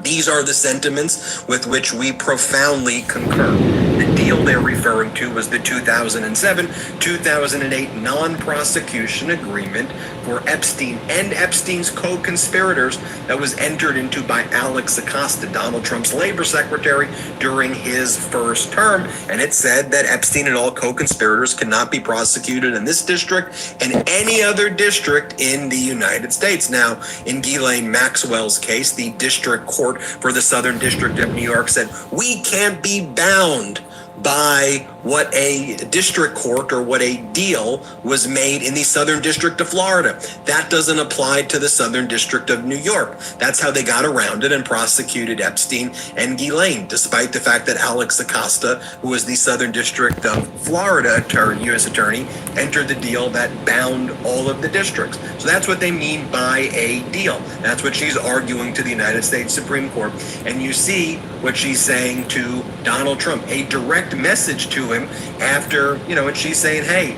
These are the sentiments with which we profoundly concur. The deal they're referring to was the 2007-2008 non-prosecution agreement for Epstein and Epstein's co-conspirators that was entered into by Alex Acosta, Donald Trump's labor secretary, during his first term. And it said that Epstein and all co-conspirators cannot be prosecuted in this district and any other district in the United States. Now, in Ghislaine Maxwell's case, the district court for the Southern District of New York said, we can't be bound by what a district court or what a deal was made in the Southern District of Florida. That doesn't apply to the Southern District of New York. That's how they got around it and prosecuted Epstein and Ghislaine, despite the fact that Alex Acosta, who was the Southern District of Florida U.S. attorney, entered the deal that bound all of the districts. So that's what they mean by a deal. That's what she's arguing to the United States Supreme Court. And you see what she's saying to Donald Trump, a direct message to him after, and she's saying, hey,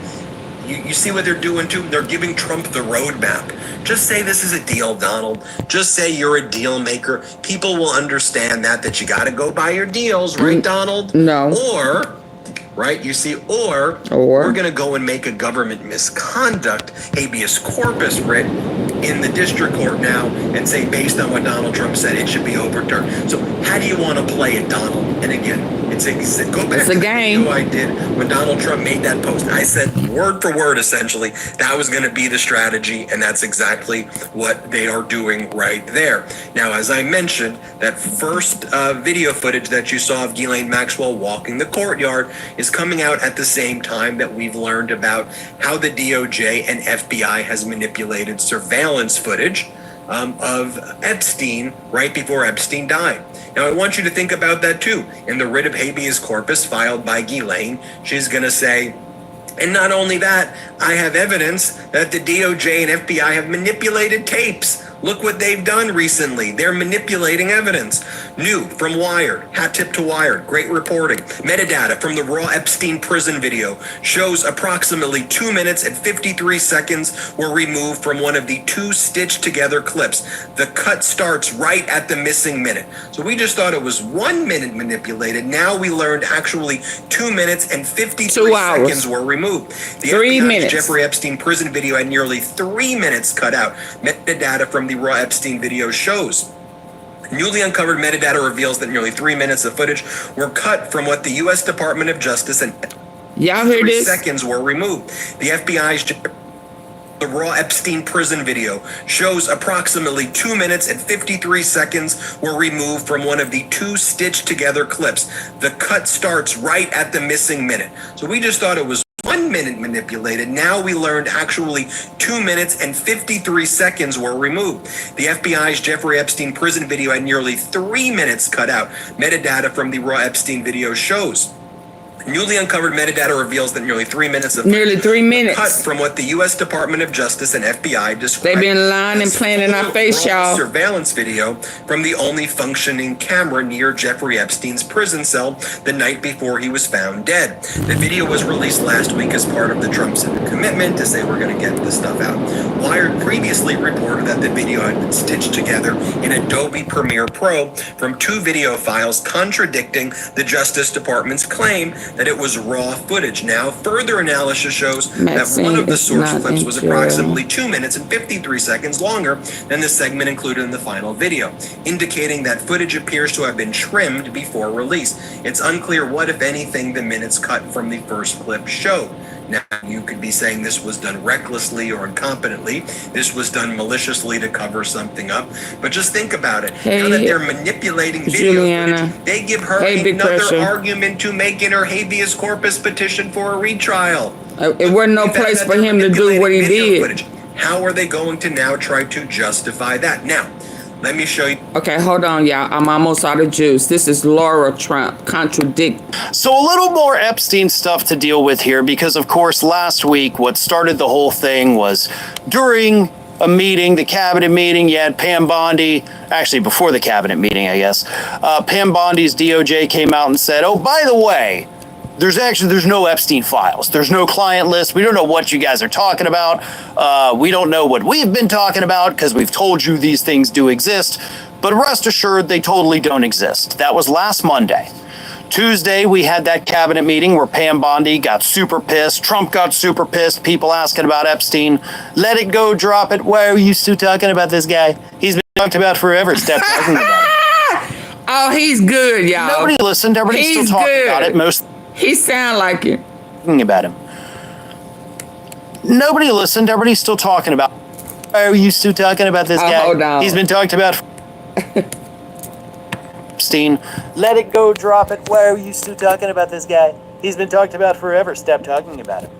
you see what they're doing to him? They're giving Trump the roadmap. Just say this is a deal, Donald. Just say you're a deal maker. People will understand that you got to go by your deals, right, Donald? No. Or, right, you see, or we're going to go and make a government misconduct habeas corpus writ in the district court now and say, based on what Donald Trump said, it should be overturned. So how do you want to play it, Donald? And again, go back to the video I did when Donald Trump made that post. I said word for word, essentially, that was going to be the strategy, and that's exactly what they are doing right there. Now, as I mentioned, that first video footage that you saw of Ghislaine Maxwell walking the courtyard is coming out at the same time that we've learned about how the DOJ and FBI has manipulated surveillance footage of Epstein right before Epstein died. Now, I want you to think about that too. In the writ of habeas corpus filed by Ghislaine, she's going to say, and not only that, I have evidence that the DOJ and FBI have manipulated tapes. Look what they've done recently. They're manipulating evidence. New from Wired, hat tip to Wired, great reporting. Metadata from the raw Epstein prison video shows approximately 2 minutes and 53 seconds were removed from one of the two stitched together clips. The cut starts right at the missing minute. So we just thought it was 1 minute manipulated. Now we learned actually 2 minutes and 53 seconds were removed. The 3 minutes. Jeffrey Epstein prison video had nearly 3 minutes cut out. Metadata from the raw Epstein video shows. Newly uncovered metadata reveals that nearly 3 minutes of footage were cut from what the U.S. Department of Justice and y'all hear 3 this? seconds were removed. The FBI's the raw Epstein prison video shows approximately 2 minutes and 53 seconds were removed from one of the two stitched together clips. The cut starts right at the missing minute. So we just thought it was 1 minute manipulated. Now we learned actually 2 minutes and 53 seconds were removed. The FBI's Jeffrey Epstein prison video had nearly 3 minutes cut out. Metadata from the raw Epstein video shows. Newly uncovered metadata reveals that nearly 3 minutes of nearly 3 minutes cut from what the U.S. Department of Justice and FBI described. They've been lying and playing in our face, y'all. Surveillance video from the only functioning camera near Jeffrey Epstein's prison cell the night before he was found dead. The video was released last week as part of the Trump's commitment to say we're going to get this stuff out. Wired previously reported that the video had been stitched together in Adobe Premiere Pro from two video files contradicting the Justice Department's claim that it was raw footage. Now, further analysis shows that one of the source clips was approximately 2 minutes and 53 seconds longer than the segment included in the final video, indicating that footage appears to have been trimmed before release. It's unclear what, if anything, the minutes cut from the first clip showed. Now, you could be saying this was done recklessly or incompetently. This was done maliciously to cover something up. But just think about it. Hey, now that they're manipulating video Juliana. footage, they give her Hey, Big another Pressure. argument to make in her habeas corpus petition for a retrial. It wasn't no place for him to do what he did. Footage. How are they going to now try to justify that? Now, let me show you. Okay, hold on, y'all. I'm almost out of juice. This is Laura Trump. Contradict. So a little more Epstein stuff to deal with here, because of course last week what started the whole thing was during a meeting, the cabinet meeting, you had Pam Bondi, actually before the cabinet meeting, I guess, Pam Bondi's DOJ came out and said, oh, by the way, there's no Epstein files. There's no client list. We don't know what you guys are talking about. We don't know what we've been talking about because we've told you these things do exist. But rest assured, they totally don't exist. That was last Monday. Tuesday, we had that cabinet meeting where Pam Bondi got super pissed. Trump got super pissed. People asking about Epstein. Let it go, drop it. Why are you still talking about this guy? He's been talked about forever. Stop talking about it. Oh, he's good, y'all. Nobody listened. Everybody's still talking about it. He sound like it. Talking about him. Nobody listened. Everybody's still talking about. Why are you still talking about this guy? Hold on. He's been talked about. Epstein. Let it go, drop it. Why are you still talking about this guy? He's been talked about forever. Stop talking about him.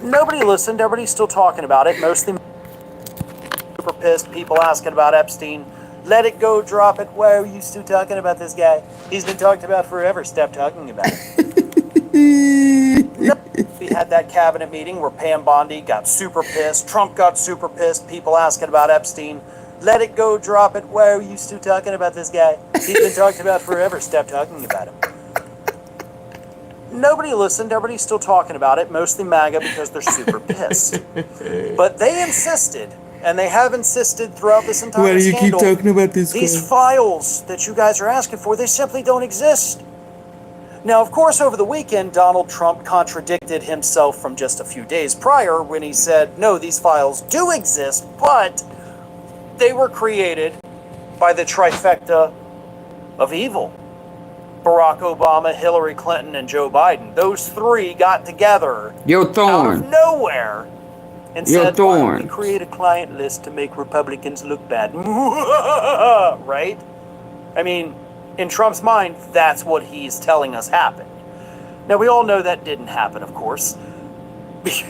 Nobody listened. Everybody's still talking about it. Mostly super pissed. People asking about Epstein. Let it go, drop it. Why are you still talking about this guy? He's been talked about forever. Stop talking about it. We had that cabinet meeting where Pam Bondi got super pissed. Trump got super pissed. People asking about Epstein. Let it go, drop it. Why are you still talking about this guy? He's been talked about forever. Stop talking about him. Nobody listened. Everybody's still talking about it. Mostly MAGA because they're super pissed. But they insisted. And they have insisted throughout this entire Why do you scandal, keep talking about this these guy? files that you guys are asking for, they simply don't exist. Now, of course, over the weekend, Donald Trump contradicted himself from just a few days prior when he said, no, these files do exist, but they were created by the trifecta of evil. Barack Obama, Hillary Clinton, and Joe Biden. Those three got together Your Thorn. out of nowhere and Your said, why don't Thorn. we create a client list to make Republicans look bad? Right? I mean, in Trump's mind, that's what he's telling us happened. Now, we all know that didn't happen, of course,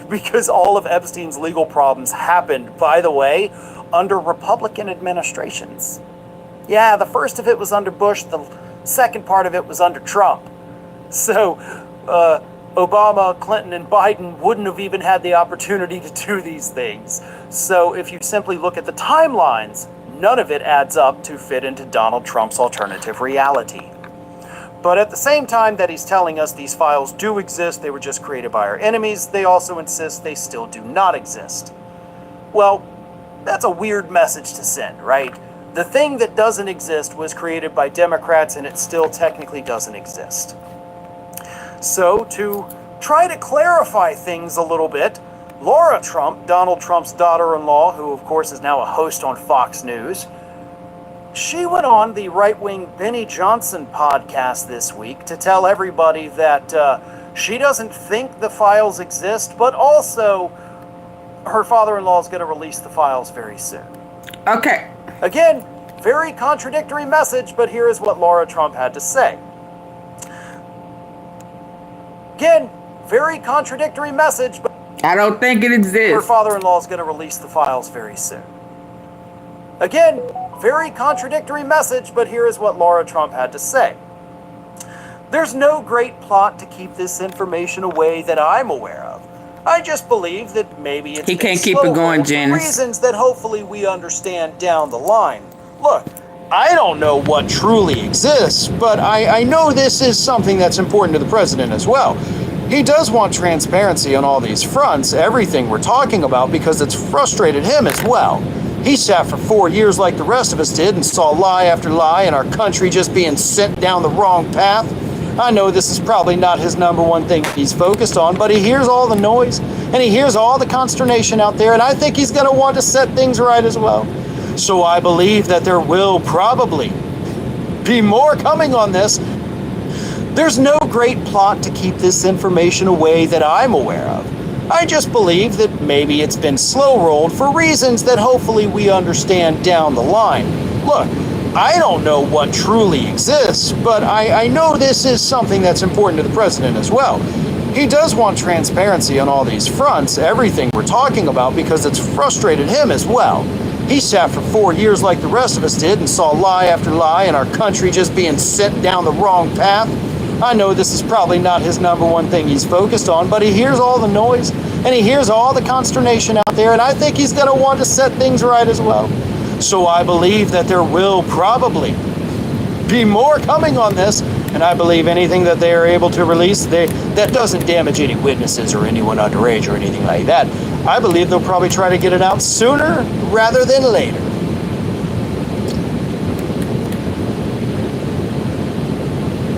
because all of Epstein's legal problems happened, by the way, under Republican administrations. Yeah, the first of it was under Bush, the second part of it was under Trump. So, Obama, Clinton, and Biden wouldn't have even had the opportunity to do these things. So if you simply look at the timelines, none of it adds up to fit into Donald Trump's alternative reality. But at the same time that he's telling us these files do exist, they were just created by our enemies, they also insist they still do not exist. Well, that's a weird message to send, right? The thing that doesn't exist was created by Democrats and it still technically doesn't exist. So, to try to clarify things a little bit, Laura Trump, Donald Trump's daughter-in-law, who of course is now a host on Fox News, she went on the right-wing Benny Johnson podcast this week to tell everybody that she doesn't think the files exist, but also her father-in-law is going to release the files very soon. Okay. Again, very contradictory message, but here is what Laura Trump had to say. Again, very contradictory message, but I don't think it exists. her father-in-law is going to release the files very soon. Again, very contradictory message, but here is what Laura Trump had to say. There's no great plot to keep this information away that I'm aware of. I just believe that maybe it's He can't keep it going, for Janice. reasons that hopefully we understand down the line. Look, I don't know what truly exists, but I know this is something that's important to the president as well. He does want transparency on all these fronts, everything we're talking about, because it's frustrated him as well. He sat for 4 years like the rest of us did and saw lie after lie and our country just being sent down the wrong path. I know this is probably not his number one thing he's focused on, but he hears all the noise and he hears all the consternation out there, and I think he's going to want to set things right as well. So I believe that there will probably be more coming on this. There's no great plot to keep this information away that I'm aware of. I just believe that maybe it's been slow-rolled for reasons that hopefully we understand down the line. Look, I don't know what truly exists, but I know this is something that's important to the president as well. He does want transparency on all these fronts, everything we're talking about, because it's frustrated him as well. He sat for 4 years like the rest of us did and saw lie after lie and our country just being sent down the wrong path. I know this is probably not his number one thing he's focused on, but he hears all the noise and he hears all the consternation out there, and I think he's going to want to set things right as well. So I believe that there will probably be more coming on this, and I believe anything that they are able to release, that doesn't damage any witnesses or anyone underage or anything like that. I believe they'll probably try to get it out sooner rather than later.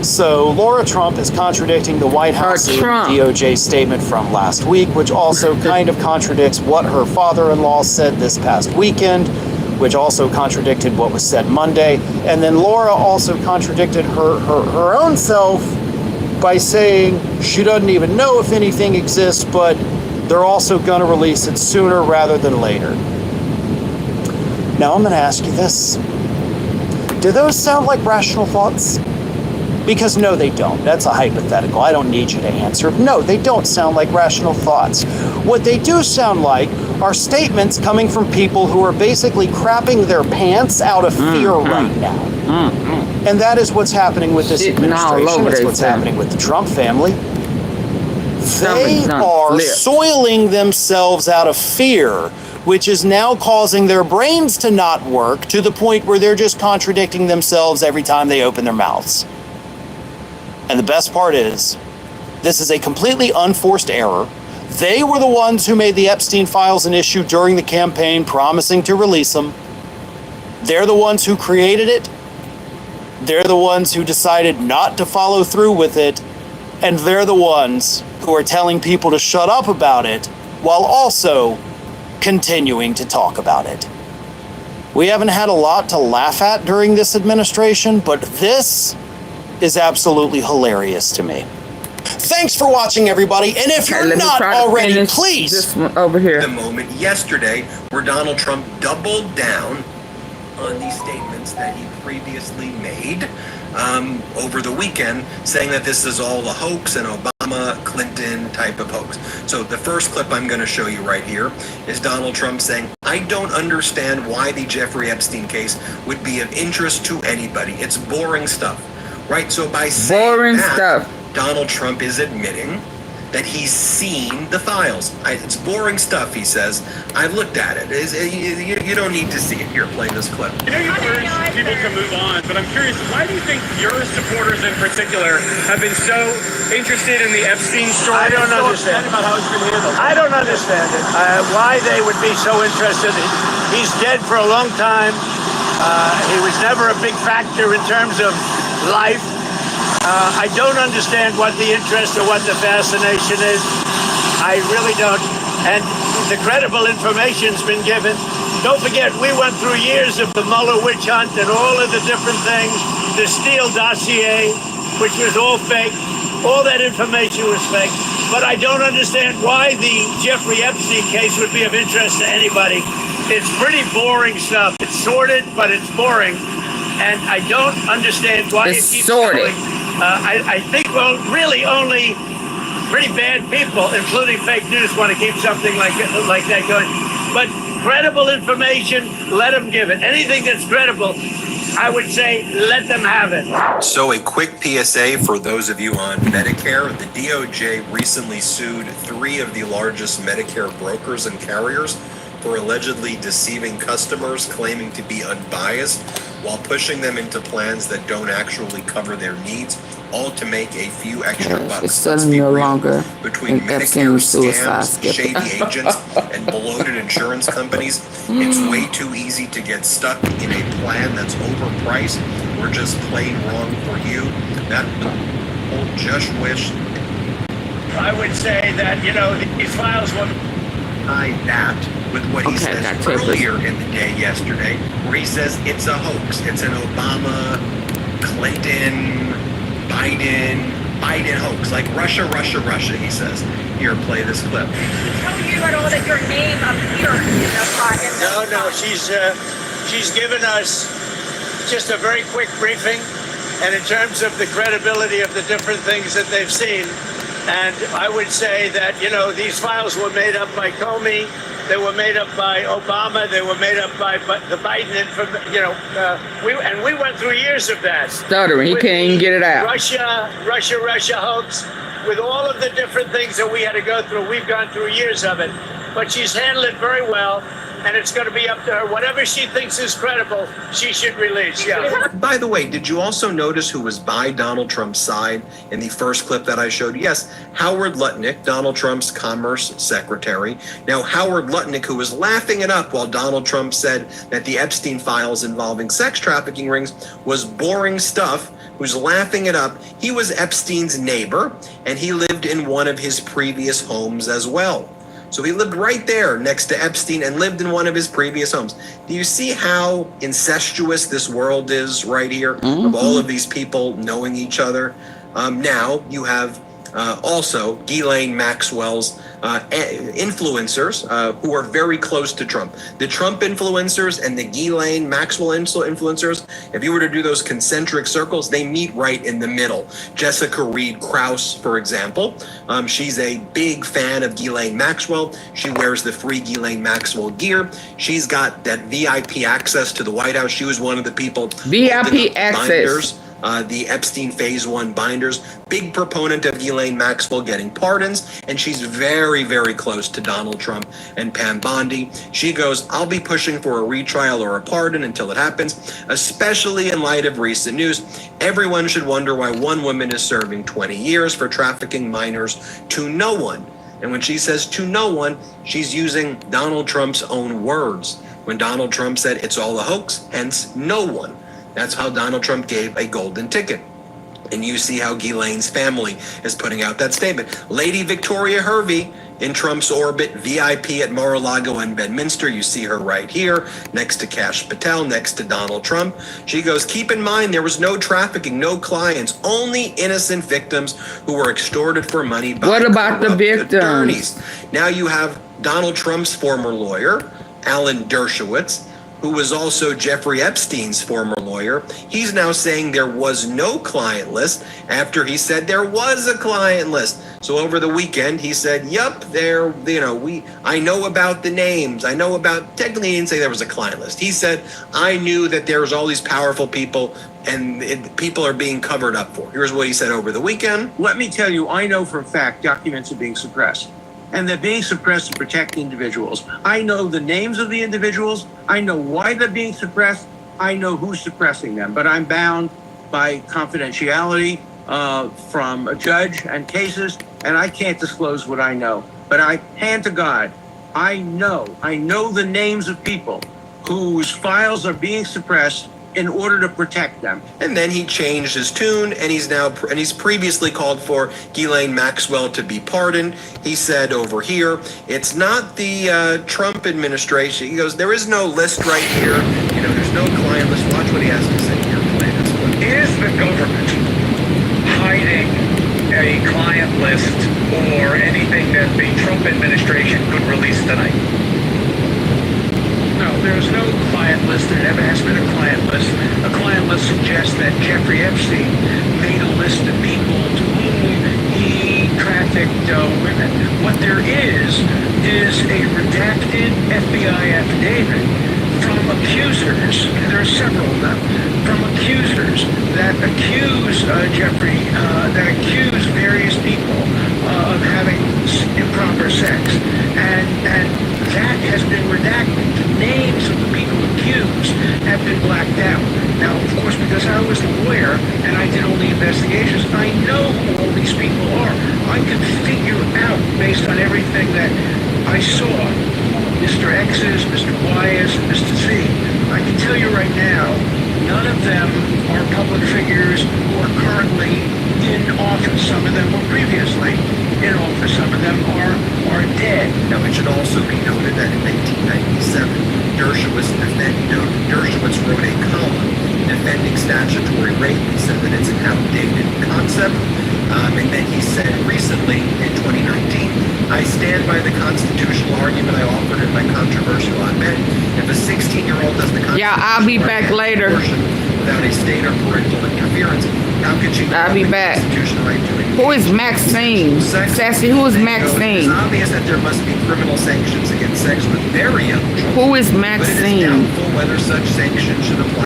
So Laura Trump is contradicting the White House DOJ statement from last week, which also kind of contradicts what her father-in-law said this past weekend, which also contradicted what was said Monday. And then Laura also contradicted her own self by saying she doesn't even know if anything exists, but they're also going to release it sooner rather than later. Now I'm going to ask you this. Do those sound like rational thoughts? Because no, they don't. That's a hypothetical. I don't need you to answer. No, they don't sound like rational thoughts. What they do sound like are statements coming from people who are basically crapping their pants out of fear right now. And that is what's happening with this administration. That's what's happening with the Trump family. They are soiling themselves out of fear, which is now causing their brains to not work to the point where they're just contradicting themselves every time they open their mouths. And the best part is, this is a completely unforced error. They were the ones who made the Epstein files an issue during the campaign, promising to release them. They're the ones who created it. They're the ones who decided not to follow through with it. And they're the ones who are telling people to shut up about it while also continuing to talk about it. We haven't had a lot to laugh at during this administration, but this is absolutely hilarious to me. Thanks for watching, everybody. And if you're not already, please. This one over here. The moment yesterday where Donald Trump doubled down on the statements that he previously made over the weekend, saying that this is all a hoax, an Obama, Clinton type of hoax. So the first clip I'm going to show you right here is Donald Trump saying, "I don't understand why the Jeffrey Epstein case would be of interest to anybody. It's boring stuff." Right? So by saying that, Donald Trump is admitting that he's seen the files. It's boring stuff, he says. I've looked at it. You don't need to see it. Here, play this clip. I know you urge people to move on, but I'm curious, why do you think your supporters in particular have been so interested in the Epstein story? I don't understand. About how it's been handled? I don't understand it. Why they would be so interested. He's dead for a long time. He was never a big factor in terms of life. I don't understand what the interest or what the fascination is. I really don't. And the credible information's been given. Don't forget, we went through years of the Mueller witch hunt and all of the different things, the Steele dossier, which was all fake. All that information was fake. But I don't understand why the Jeffrey Epstein case would be of interest to anybody. It's pretty boring stuff. It's sordid, but it's boring. And I don't understand why it keeps going. I think, well, really only pretty bad people, including fake news, want to keep something like that going. But credible information, let them give it. Anything that's credible, I would say, let them have it. So a quick PSA for those of you on Medicare. The DOJ recently sued 3 of the largest Medicare brokers and carriers for allegedly deceiving customers, claiming to be unbiased, while pushing them into plans that don't actually cover their needs, all to make a few extra bucks. It's suddenly no longer between Medicare scams, shady agents, and bloated insurance companies. It's way too easy to get stuck in a plan that's overpriced or just plain wrong for you. That whole just wish. I would say that, these files will tie that with what he says earlier in the day yesterday, where he says it's a hoax. It's an Obama, Clinton Biden hoax, like Russia, Russia, Russia, he says. Here, play this clip. Tell you at all that your name appeared in the No, she's given us just a very quick briefing, and in terms of the credibility of the different things that they've seen. And I would say that, you know, these files were made up by Comey, they were made up by Obama, they were made up by the Biden, we went through years of that. Stuttering, he can't even get it out. Russia hoax, with all of the different things that we had to go through. We've gone through years of it, but she's handled it very well. And it's going to be up to her. Whatever she thinks is credible, she should release. Yeah. By the way, did you also notice who was by Donald Trump's side in the first clip that I showed? Yes, Howard Lutnick, Donald Trump's Commerce Secretary. Now, Howard Lutnick, who was laughing it up while Donald Trump said that the Epstein files involving sex trafficking rings was boring stuff, who's laughing it up. He was Epstein's neighbor, and he lived in one of his previous homes as well. So he lived right there next to Epstein and lived in one of his previous homes. Do you see how incestuous this world is right here, of all of these people knowing each other? Now you have also Ghislaine Maxwell's influencers who are very close to Trump. The Trump influencers and the Ghislaine Maxwell influencers, if you were to do those concentric circles, they meet right in the middle. Jessica Reed Krause, for example, she's a big fan of Ghislaine Maxwell. She wears the free Ghislaine Maxwell gear. She's got that VIP access to the White House. She was one of the people VIP access. The Epstein Phase 1 binders, big proponent of Ghislaine Maxwell getting pardons, and she's very, very close to Donald Trump and Pam Bondi. She goes, I'll be pushing for a retrial or a pardon until it happens, especially in light of recent news. Everyone should wonder why one woman is serving 20 years for trafficking minors to no one. And when she says to no one, she's using Donald Trump's own words. When Donald Trump said it's all a hoax, hence no one. That's how Donald Trump gave a golden ticket. And you see how Ghislaine's family is putting out that statement. Lady Victoria Hervey in Trump's orbit, VIP at Mar-a-Lago and Bedminster. You see her right here, next to Kash Patel, next to Donald Trump. She goes, keep in mind, there was no trafficking, no clients, only innocent victims who were extorted for money by what about the victims? Attorneys. Now you have Donald Trump's former lawyer, Alan Dershowitz, who was also Jeffrey Epstein's former lawyer. He's now saying there was no client list after he said there was a client list. So over the weekend, he said, yup, I know about the names. Technically he didn't say there was a client list. He said, I knew that there was all these powerful people and people are being covered up for. Here's what he said over the weekend. Let me tell you, I know for a fact documents are being suppressed. And they're being suppressed to protect individuals. I know the names of the individuals. I know why they're being suppressed. I know who's suppressing them. But I'm bound by confidentiality from a judge and cases, and I can't disclose what I know. But I hand to God, I know the names of people whose files are being suppressed in order to protect them. And then he changed his tune, and he's previously called for Ghislaine Maxwell to be pardoned. He said over here, it's not the Trump administration. He goes, there is no list right here. There's no client list. Watch what he has to say here. Is the government hiding a client list or anything that the Trump administration could release tonight? No, there's no client list. There never has been a client list. A client list suggests that Jeffrey Epstein made a list of people to whom he trafficked women. What there is a redacted FBI affidavit from accusers, and there are several of them, from accusers that accuse Jeffrey, that accuse various people of having improper sex. And that has been redacted. The names of the people accused have been blacked out. Now, of course, because I was the lawyer and I did all the investigations, I know who all these people are. I could figure out, based on everything that I saw, Mr. X's, Mr. Y's, and Mr. Z. I can tell you right now, none of them are public figures who are currently in office. Some of them were previously in office. Some of them are dead. Now, it should also be noted that in 1997, Dershowitz wrote a column defending statutory rape. He said that it's an outdated concept. And then he said recently in 2019, I stand by the constitutional argument I offered in my controversial op-ed. If a 16-year-old does the yeah, I'll be back later. Without a state or parental interference, how could she? I'll be back. Right who is Maxine? Sassy, who is Maxine? It's obvious that there must be criminal sanctions against sex with very young children. Who is Maxine? But it is doubtful whether such sanctions should apply.